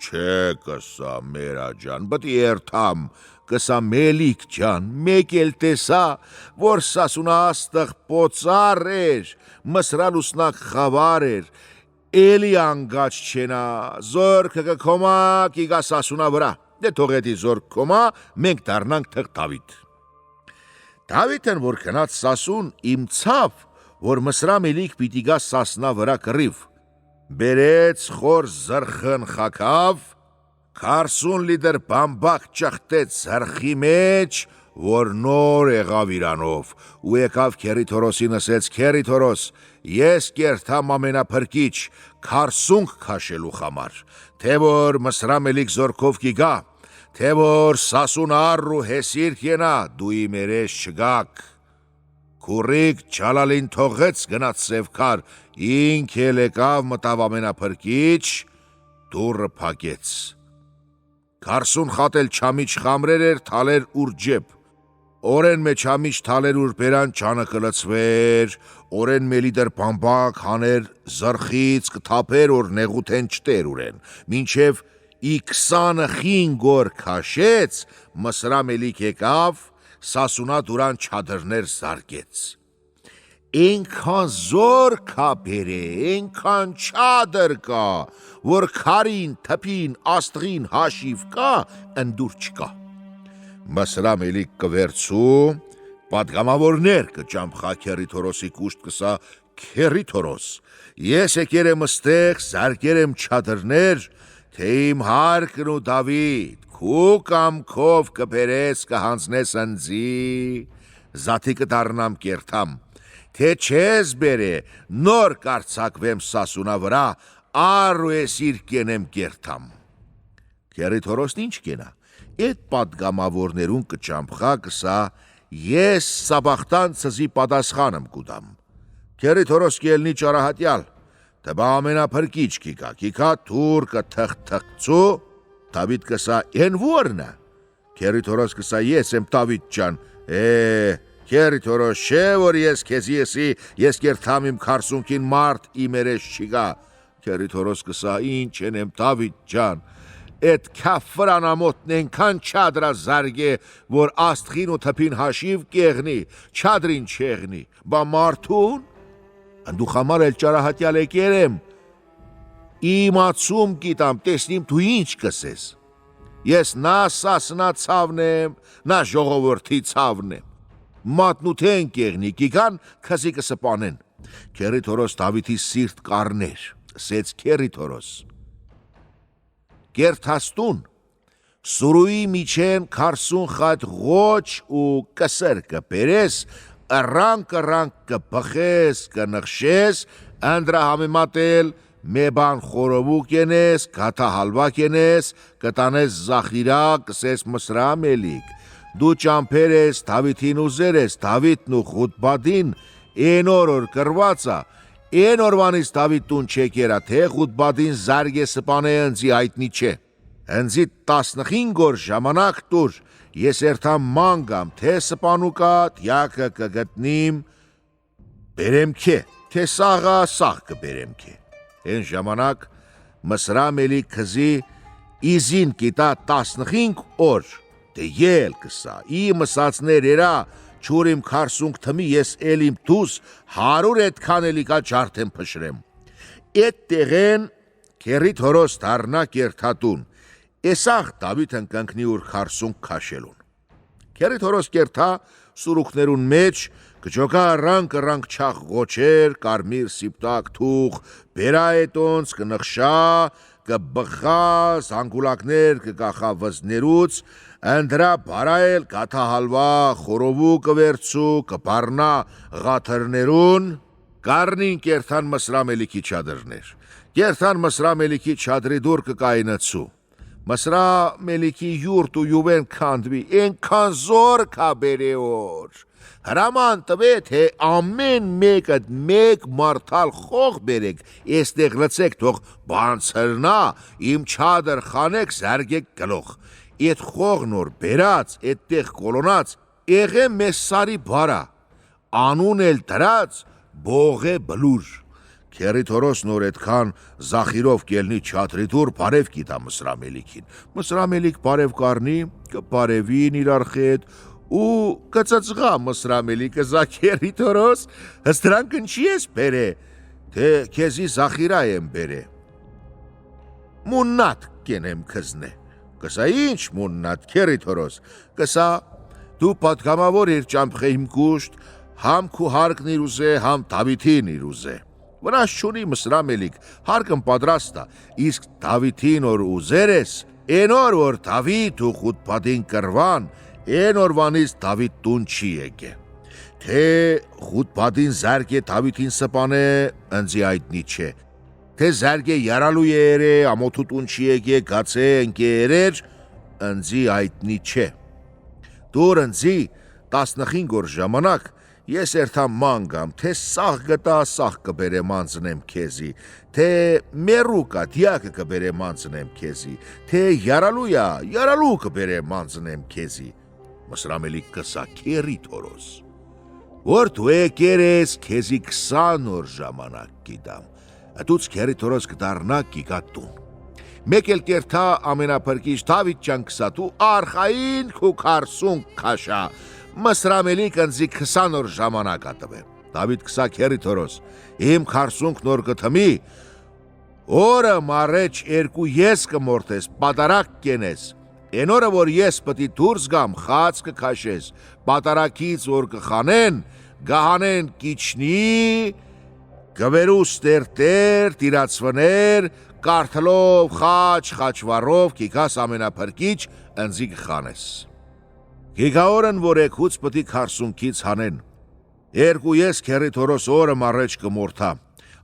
չէ կսա մերա ջան, պտի երթամ, կսա մելիք ջան, մեկ էլ տեսա, որ սասունա աստղ պոցար էր, Մսրալուսնակ խավար էր, էլի անգաչ չենա, զորքը կքոմա կիգա սասունա վրա, դե թողետի զորք կոմա, մենք դառնանք թղ Դավիթ։ Դավիթն, որ կնած սասուն, իմցավ, որ Մսրամելիք պիտի գա սասնա վրա կռիվ, բերեց խոր զրխն խակավ, 40 լիտր բամբակ ճխտեց զրխի մեջ, որ նոր եղավ իրանով, ու եկավ Քերի Թորոսին ասեց. Քերի Թորոս, ես կերթամ ամենափրկիչ 40 քաշելու համար, թե որ Մսրամելիք զորքով կիգա, թե որ Սասուն առ ու հեսիր կենա, դու իմ երես չգաք։ Քուրիկ Ջալալին թողեց գնաց Սևքար, ինք էլ եկավ մտավ ամենափրկիչ, դուռը փակեց։ 40 խատել չամիչ խամրեր էր, թալեր ուր ջեբ։ Օրեն մեջ ամիչ թալեր ուր բերան ճանը կլծվեր, օրեն մելիդր բամբակ հաներ զրխից կթապեր որ նեղութեն չտեր ուրեն, մինչև 25 օր քաշեց, Մսրամելիք եկավ, Սասունա դուրան չադրներ զարգեց։ Ենքան զոր կա բերը, ենքան չադր կա, որ քարին, թպին, աստղին հաշիվ կա, ընդուր չկա։ Մսրամելիք կվերցու, պատգամավորներ կճամփա Քերի Թորոսի կուշտ կսա, Քերի Թորոս, ես եկեր եմ ստեղ, զարգեր եմ չադրներ, թե իմ հարկն ու Դավիթ, քու կամքով կբերես կհանձնես ընձի, զաթի կդառնամ կերթամ, թե չես բերե, նոր կարծակվեմ Սասունա վրա, առ ու էսիր կենեմ կերթամ։ Քերի Թորոսն ինչ կենա, էդ պատգամավորներուն կճամփա կսա, ես սաբախտան ցզի պատասխանım կուդամ։ Քերի Թորոս կելնի ճարահատյալ, տբա ամենափրկիչ կիքա թուր կթղթղծու, Դավիթ կսա են որնա։ Քերի Թորոս կսա ես եմ Դավիթ ջան, Քերի Թորոս չէ որ ես քեզի եսի, ես կերթամ իմ 40-ին մարդ իմ երես չգա։ Քերի Թորոս կսա ինչ եմ Դավիթ ջան, էդ քաֆրանամոտն ենքան չադրա զարգե, որ աստղին ու թփին հաշիվ կեղնի, չադրին չեղնի, բա մարդուն, ընդու համար էլ ճարահատյալ եկեր եմ, իմացում կիտամ, տեսնիմ դու ինչ կսես, ես նա Սասնա ցավն եմ, նա ժողովրդի ցավն եմ, մատնութեն կեղնի, կիգան քզի կսպանեն։ Քերի Թորոս Դավիթի սիրտ կարներ, ասեց Քերի Թորոս, կերթաստուն, սուրուի միջեն 40 խատ ղոչ ու կսր կբերես, rank կբխես, կնխշես, ընդրա համեմատել, մեբան խորովու կենես, կաթա հալվա կենես, կտանես զախիրա, կսես Մսրամելիք, դու ճամփեր ես, Դավիթին ուզեր ես, Դավիթն ու Խուտբադին, են օր կրվածա, են օրվանից Դավիթ տուն չեկերա, թե Խուտբադին զարգե սպանե ընձի հայտնի չէ, ընձի 15 օր ժամանակ տուր, ես երթամ մանգամ, թե սպանուկա, տյակը կգտնիմ, բերեմ քե, թե սաղա սաղ կբերեմ քե։ Են ժամանակ Մսրամելիք քզի իզին կիտա 15 օր, թե ել կսա, իմ ասացներ երա, չուր իմ 40 թմի ես էլ իմ դուս 100 էդքան էլիկա ջարդեմ փշրեմ։ Էդ տեղեն Քերի Թորոս դառնա կերթատուն, էսաղ Դավիթն կընկնի ուր 40 քաշելուն։ Քերի Թորոս կերթա սուրուքներուն մեջ, կջոկա rank չախ ղոչեր, կարմիր սիպտակ թուղ, բերա էտոնց, կնխշա, կբխա, զանգուլակներ կկախա վզներուց, ընդրա բարայել կաթահալվա, խորովու կվերցու, կպարնա ղաթրներուն, կարնին կերթան Մսրամելիքի չադրներ, կերթան Մսրամելիքի չադրի դուր կկայնացու, Մսրամելիքի յուրտ ու յուվեն կանդվի, ենքան զոր կա բերեոր, հրաման տվե, թե ամեն մեկըդ մեկ մարդալ խող բերեք, եստեղ լծեք թող բանցրնա, իմ չադր խանեք զարգեք գլող, էդ խողն որ բերած, էդտեղ կոլոնած, եղե մեզ սարի բարա, անուն էլ դրած, բողե բլուր, Քերի Թորոսն որ էդքան զախիրով կելնի չադրի դուր, բարև կիտա Մսրամելիքին, Մսրամելիք բարև կարնի, կբարևին իրար խետ, ու կծծղա Մսրամելիքը զա Քերի Թորոս, հստրանք ընչի ես բերե, թե քեզի զախիրա եմ բերե, մուննատ կենեմ քզնե, կսա ինչ մուննատ Քերի Թորոս, կսա դու պատգամավոր իր ճամփխեիմ կուշտ, համ քու հարկն իր ուզե, համ Դավիթին իր ուզե, վրաս չունի Մսրամելիք, հարկն պատրաստա, իսկ Դավիթին որ ուզեր ես, Էնոր որ Դավիթ ու Խուտփադին կրվան, են օրվանից Դավիթ տուն չի եկե։ Թե Խուտփադին զարգե Դավիթին սպանե, ընձի այդնի չէ։ Թե զարգե յարալու երե, ամոթու տուն չի եկե, գացե ընկերեր, ընձի այդնի չէ։ Դուր ընձի 15 օր ժամանակ ես երթամ մանգամ, թե սաղ գտա սաղ կբերեմ անձնեմ քեզի, թե մերու կա դիակը կբերեմ անձնեմ քեզի, թե յարալու կբերեմ անձնեմ քեզի։ Մսրամելի կսա քերի թորոս։ Որ դու եկեր ես քեզի 20 օր ժամանակ գիտամ, ըտուց քերի թորոս կդառնա գիգատուն։ Մեկ էլ կերթա ամենափրկիչ Դավիթ ջան կսատու արխային քու 40 քաշա, մսրամելի կնձի 20 օր ժամանակ ատվե։ Դավիթ կսա քերի թորոս, իմ 40 նոր կթմի, օրը մարեջ երկու ես կմորտես, պատարակ կենես, են օրը որ ես պտի դուրս գամ, խաց կքաշես, պատարակից որ կխանեն, գահանեն կիչնի, գվերուս տերտեր, տիրացվներ, կարթլով, խաչվարով, կիքաս ամենափրկիչ ընձի կխանես։ Գիգաորն որ եկուց պտի 40-կից հանեն, երկու ես քերի թորոս օրը մարեջ կմորթա,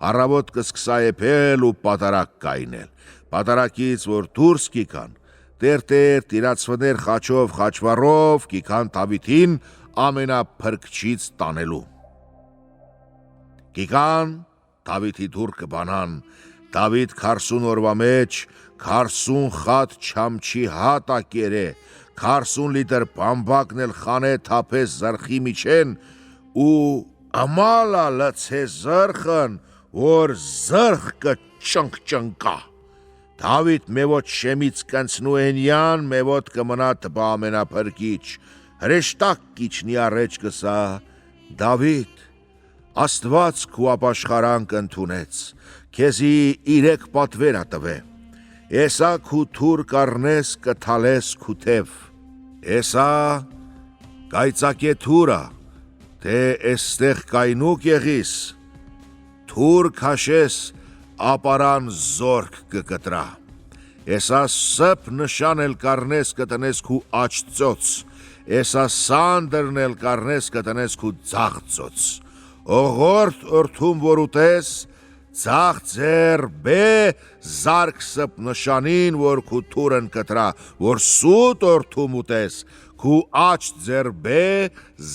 առավոտ կսկսա եփել ու պատարակ կայնել, պատարակից որ դուրս կիքան, տերտեր, տիրացվներ խաչով, խաչվարով, կիքան Դավիթին ամենափրկչից տանելու։ Կիքան Դավիթի դուր կբանան, Դավիթ 40 օրվա մեջ 40 խատ չամչի հատ ակերե, 40 լիտր բամբակն էլ խանե թափես զրխի միջեն ու ամալա լցե զրխն, որ զրխ կճնկա։ Դավիթ մեվոտ շեմից կնցնու ենյան, մեվոտ կմնա տպա ամենափրկիչ, հրեշտակ կիչնի առեջ կսա, Դավիթ, Աստված քու ապաշխարանք ընդունեց, քեզի 3 պատվեր ատվե, Էսա քու թուր կառնես կթալես քու թև, Էսա կայծակե թուրա, թե էստեղ կայնուկ եղիս, թուր քաշես ապարան զորք կկտրա, Էսա սփ նշան էլ կառնես կտնես քու աչծոց, Էսա սանդրն էլ կառնես կտնես քու ձաղծոց, Օղորդ օրթում որ ուտես, ձաղ ձեր բե զարկ սպ նշանին, որ քու թուրն կտրա, որ սուտ օրթում ուտես, քու աչ ձեր բե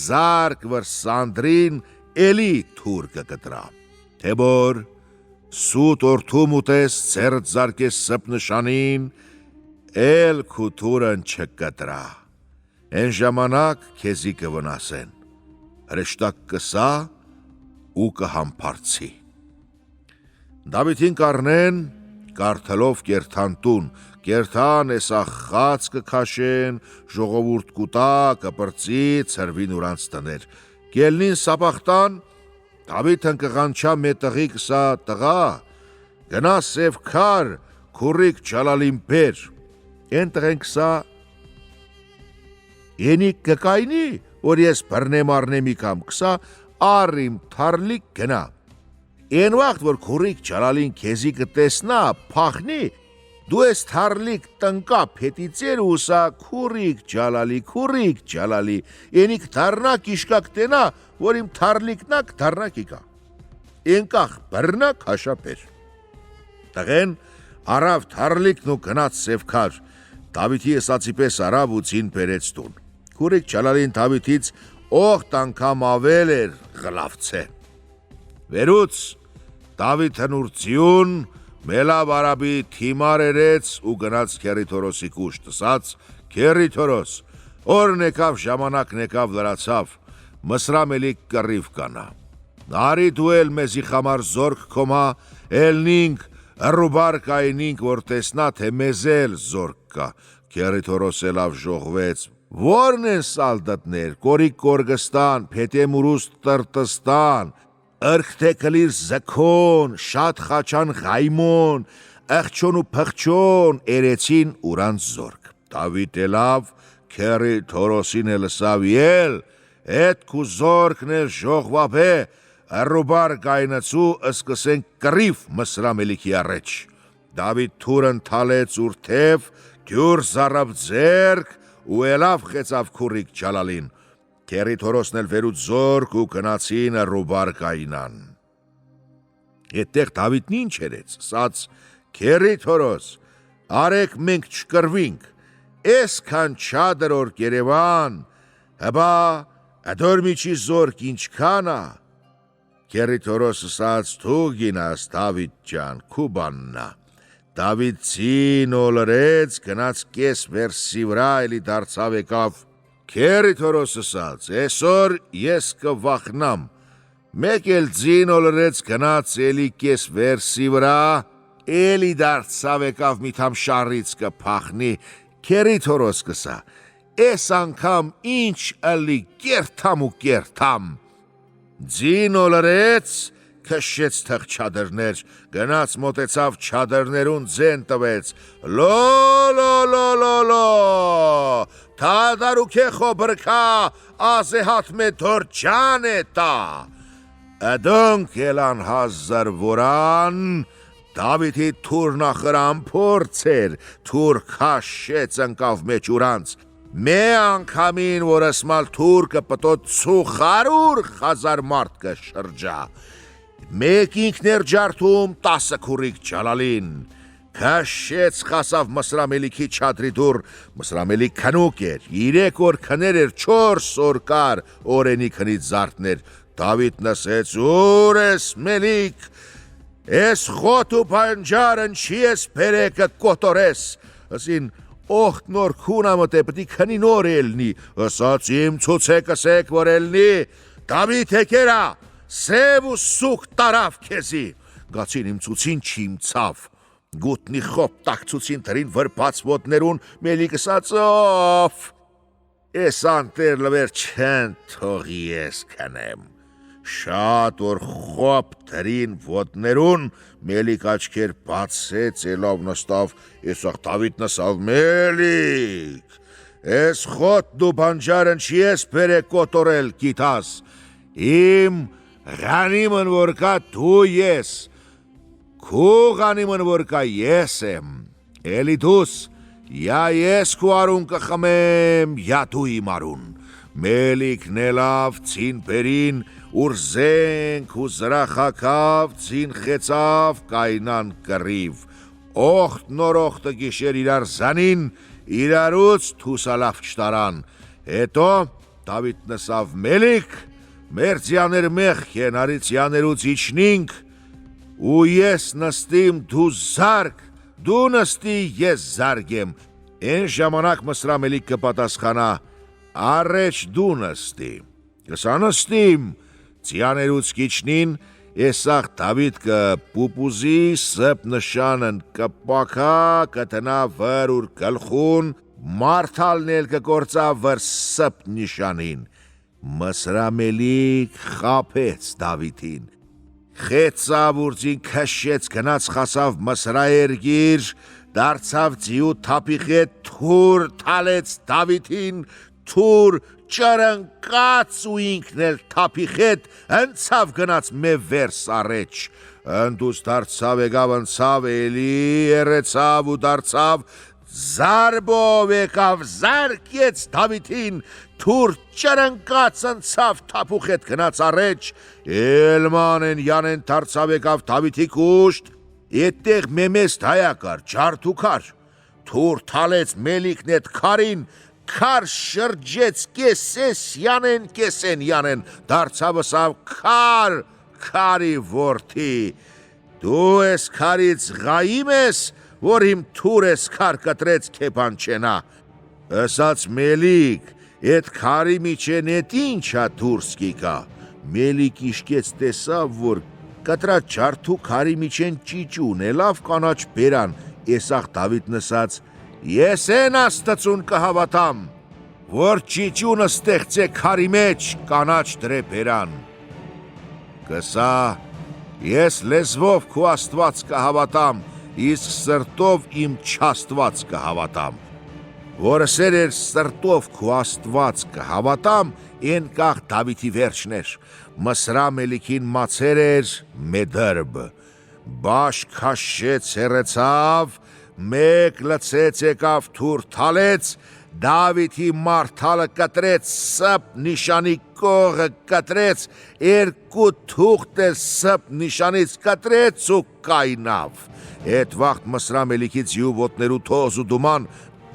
զարկ վր սանդրին էլի թուր կկտրա, թե որ սուտ օրթում ուտես, ձերդ զարկես սպ նշանին, էլ քու թուրն չկտրա, են ժամանակ քեզի կվնասեն, հրեշտակ կսա, ու կհամբարձի։ Դավիթին կառնեն, կարթելով կերթան տուն, կերթան էսա խաց կքաշեն, ժողովուրդ կուտա, կպրծի, ցրվին ուրանց տներ, կելնին սապախտան, Դավիթն կղանչա մետղի կսա տղա, գնա սև քար, քուրիկ չալալին բեր, են տղեն կսա, ենիկ կկայնի, որ ես բրնեմ արնեմի կամ կսա, Արիմ թարլիկ գնա, են վաղտ որ քուրիկ չալալին քեզի կտեսնա, փախնի, դու ես թարլիկ տնկա փետիցեր ուսա քուրիկ ջալալի, ենիկ թարնա կիշկա կտենա, որ իմ թարլիկնա կթարնա կիկա, ենկախ բրնա կաշապեր։ Տղեն արավ թարլիկն ու գնաց սև քար, Դավիթի եսացի պես արավ ու ցին բերեց տուն, քուրիկ չալալին Դավիթից Օղտ անգամ ավել էր գլավցե։ Վերուց Դավիթն ուրցիուն մելավ արաբի թիմար երեց ու գնաց քերի թորոսի կուշ տսած, քերի թորոս, օրն եկավ ժամանակ նեկավ լրացավ, մսրամելի կռիվ կանա։ Նարի դու էլ մեզի խամար զորք կոմա, էլնինք, ռուբար կայնինք, որ տեսնա, թե մեզել զորք կա, քերի թորոս ելավ ժողվեց, Որն են սալդատներ, կորիկ կորգստան, փետեմուրուս տրտստան, ըրքթե կլիր զքոն, շատ խաչան ғայմոն, ըղչոն ու փղչոն, երեցին ուրանց զորք։ Դավիթ ելավ, քերի թորոսին լսավ ել, էդ քու զորքն էլ ժողվապե, ռուբար կայնացու ըսկսեն կռիվ մսրամելիքի առեջ։ Դավիթ թուրն թալեց ուր թև, դյուր զարավ ձերք ու ելավ խեցավ քուրիկ Ջալալին, քերի Թորոսն էլ վերուց զորք ու գնացին Ռուբար կայնան։ Այդտեղ Դավիթն ինչ երեց, ասաց. քերի Թորոս, արեք մենք չկրվինք, այսքան չադր օր Երևան, հբա ադոր միջի զորք ինչքան է։ Քերի Թորոս ասաց. դու գինաս Դավիթ ջան, քու բաննա։ Դավիթ ցին օլրեց, գնաց կես վերսի վրա, էլի դարձավ եկավ։ Քերի Թորոս ասաց. այսօր ես կվախնամ։ Մեկ էլ ձին օլրեց, գնաց էլի կես վերսի վրա, էլի դարձավ եկավ միթամ շարից կփախնի։ Քերի Թորոս կսա. այս անգամ ինչ ըլի կերթամ ու կերթամ։ Ձին օլրեց, քշեց թղ չադրներ, գնաց մոտեցավ չադրներուն ձեն տվեց. լո, թադարուքե խոբրքա, ազեհատ մե թոր ջան է տա։ Ադոնք ելան հազար որան, Դավիթի թուրն ախրան փորձեր, թուր քաշեց ընկավ մեջ ուրանց։ Մե անգամին որ ասմալ թուրքը պտոտ 500,000 մարդ կշրջա։ Մեկ ինքներ ջարդում 10 քուրիկ Ջալալին։ Քաշեց խասավ Մսրամելիքի չադրի դուր, Մսրամելի քնուկ էր, 3 օր քներ էր, 4 օր կար, օրենի քնից զարդներ։ Դավիթն ասեց. ուր ես Մելիք, ես խոտ ու պանջարն չի ես պերեկը կոտորես, ասին օղտ նոր քունամըտ է պտի քնի նոր էլնի, ասաց իմ ցուցեք ասեք որ էլնի, Դավիթ եկերա, սև ու սուկ տարավ քեզի, գացին իմ ցուցին չիմցավ, գուտնի խոպ տակցուցին տրին վրբաց ոտներուն, Մելիք ասաց օֆ, ես անտեր լվեր չեն թողի ես քնեմ։ Շատ որ խոպ տրին ոտներուն, Մելիք աչքեր բացեց, ելավ նստավ, եսախ Դավիթ նսավ. Մելիք, ես խոտն ու բանջարն չի ես պերը կոտորել գիտաս, իմ Ղանիմն որ կա դու ես, քու Ղանիմն որ կա ես եմ, էլի դուս, յա ես քու արուն կխմեմ, յա դու իմ արուն։ Մելիքն ելավ ցին պերին, ուր զենք ու զրախակավ, ցին խեցավ, կայնան կռիվ։ Օղտ նոր օղտը գիշեր իրար զանին, իրարուց թուսալավ չտարան։ Հետո Դավիթ նսավ. Մելիք, մեր ձյաներ մեղք են, արից յաներուց իջնինք, ու ես նստիմ դու զարգ, դու նստի ես զարգեմ։ Են ժամանակ Մսրամելիք կպատասխանա. Առեջ դու նստի, կսա նստիմ, ձյաներուց կիջնին, եսախ Դավիթ կպուպուզի, սպ նշանն կպակա, կտնա վր ուր գլխուն, մարդալն էլ կկործա վր սպ նիշանին։ Մսրամելիք խապեց Դավիթին, խեցավ ուրձին քշեց, գնաց խասավ Մսրաերգիր, դարձավ ձիու թապիխետ, թուր թալեց Դավիթին, թուր ճրնկաց ու ինքն էլ թապիխետ, ընցավ գնաց մե վերս առեջ, ընդուս դարձավ եկավ ընցավ, էլի երեցավ ու դարձավ, զարբով եկավ, զարկեց Դավիթին, թուր ճրնկաց ընցավ թապուխետ գնաց առեջ, էլմանեն յանեն դարձավ եկավ Դավիթի կուշտ, այդտեղ մեմեստ հայակար, ջարդուքար, թուր թալեց Մելիքն էդ քարին, քար շրջեց կեսեն յանեն, դարձավ ասավ քար, քարի որդի, դու ես քարից Ղայիմ ես, որ իմ թուր ես քար կտրեց քեփանչենա, ասաց Մելիք, էդ քարի միջեն էդ ինչա դուրս կիկա, Մելիք իշկեց տեսավ, որ կտրած ջարդու քարի միջեն ճիճուն, լավ կանաչ բերան, եսախ Դավիթ նսած, ես են աստծուն կհավատամ, որ ճիճունը ստեղծե քարի մեջ կանաչ դրե բերան։ Կսա, ես լեզվով քու Աստված կհավատամ, իսկ սրտով իմ չաստված կհավատամ։ Որ սեր էր սրտով քու Աստված կհավատամ, են կաղ Դավիթի վերջն էր, Մսրամելիքին մացեր էր մեդրբ, բաշ քաշեց հերեցավ, մեկ լցեց եկավ թուր թալեց, Դավիթի մարդալը կտրեց, սպ նիշանի կողը կտրեց, երկու թուղթ էլ սպ նիշանից կտրեց ու կայնավ։ Էդ վաղտ Մսրամելիքից յուվ ոտներու թոզ ու դուման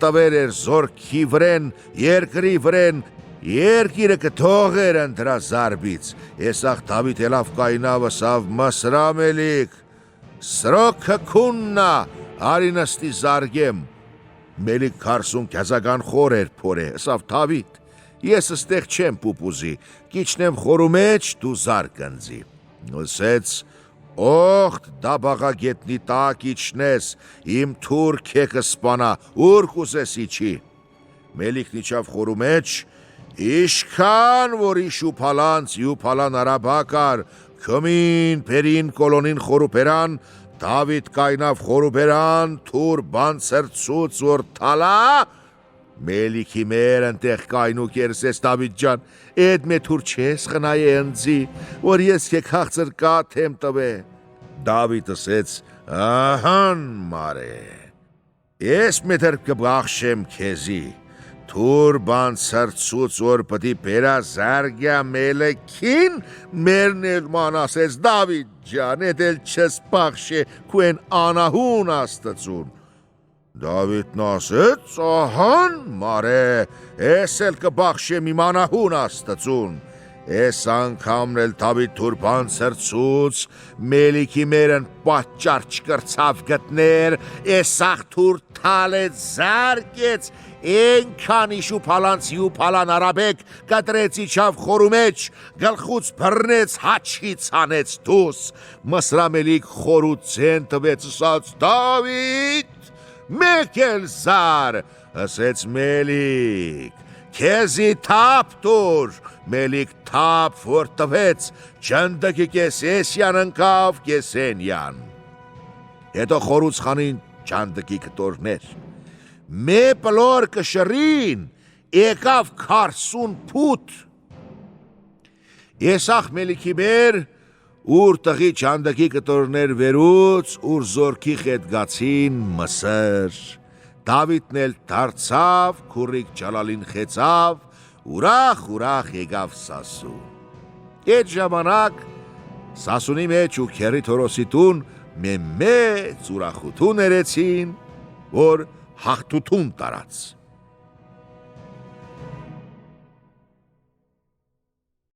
տվեր էր զորքի վրեն, երկրի վրեն, երկիրը կթողեր ընդրա զարբից, եսաղ Դավիթ ելավ կայնավը սավ Մսրամելիք, սրոքը քուննա, արի նստի զարգեմ, Մելիք քարսուն կյազական խոր էր փոր է, սավ Դավիթ, ես ստեղ չեմ պուպուզի, կիչնեմ խորու մեջ դու զարկ ընձի, ասեց, օղտ դաբաղագետնի տակ իչնես, իմ թուր քեքը սպանա, ուր կուզես իչի, Մելիքն իչավ խորու մեջ, Իշքան, որ իշուփալանց յուփալան արաբակար, քմին, պերին, կոլոնին խորուպերան, Դավիթ կայնավ խորուպերան, թուր բանցրցուց որ թալա, Մելիքի մեր ընտեղ կայնու կերսես Դավիթ ջան, էդ մե թուր չես խնայ ընձի, որ ես կեք հաղցր կաթեմ տվե, Դավիթ ասեց, ահան մարե, ես մետր կբախշեմ քեզի, Թուր բանցրցուց որ պտի պերա զարգյա մելեքին, մերն էլ ման ասեց, Դավիթ ջան, էդ էլ չես պախշե քուեն անահուն աստծուն, Դավիթն ասեց, ահան մարե, ես էլ կբախշեմ իմ անահուն աստծուն, Ես անգամն էլ Դավիթ թուր բանցրցուց, Մելիքի մերն պատճառ չկրցավ գտներ, Էսաղ թուր թալեց զարկեց, Ենքան իշուփալանց յուփալան արաբեկ կտրեց իչավ խորու մեջ, գլխուց բռնեց հաչից հանեց դուս, Մսրամելիք խորու ցեն տվեց ասաց, Դավիթ, մեկ էլ զար, ասեց Մելիք, քեզի թափ տուր, Մելիք թափ որ տվեց, չնդկի կեսեսյան ընկավ կեսենյան, հետո խորուց խանին չանդկի կտորներ, մե պլոր կշրին, եկավ քարսուն պուտ, եսախ Մելիքի մեր, ուր տղի չանդկի կտորներ վերուց, ուր զորքի խետգացին Մսր, Դավիթն էլ դարձավ, քուրիկ ջալալին խեցավ, ուրախ եկավ Սասուն, Էդ ժամանակ Սասունի մեջ ու քերի թորոսիտուն մեծ ուրախություն երեցին, որ հաղթություն տարած։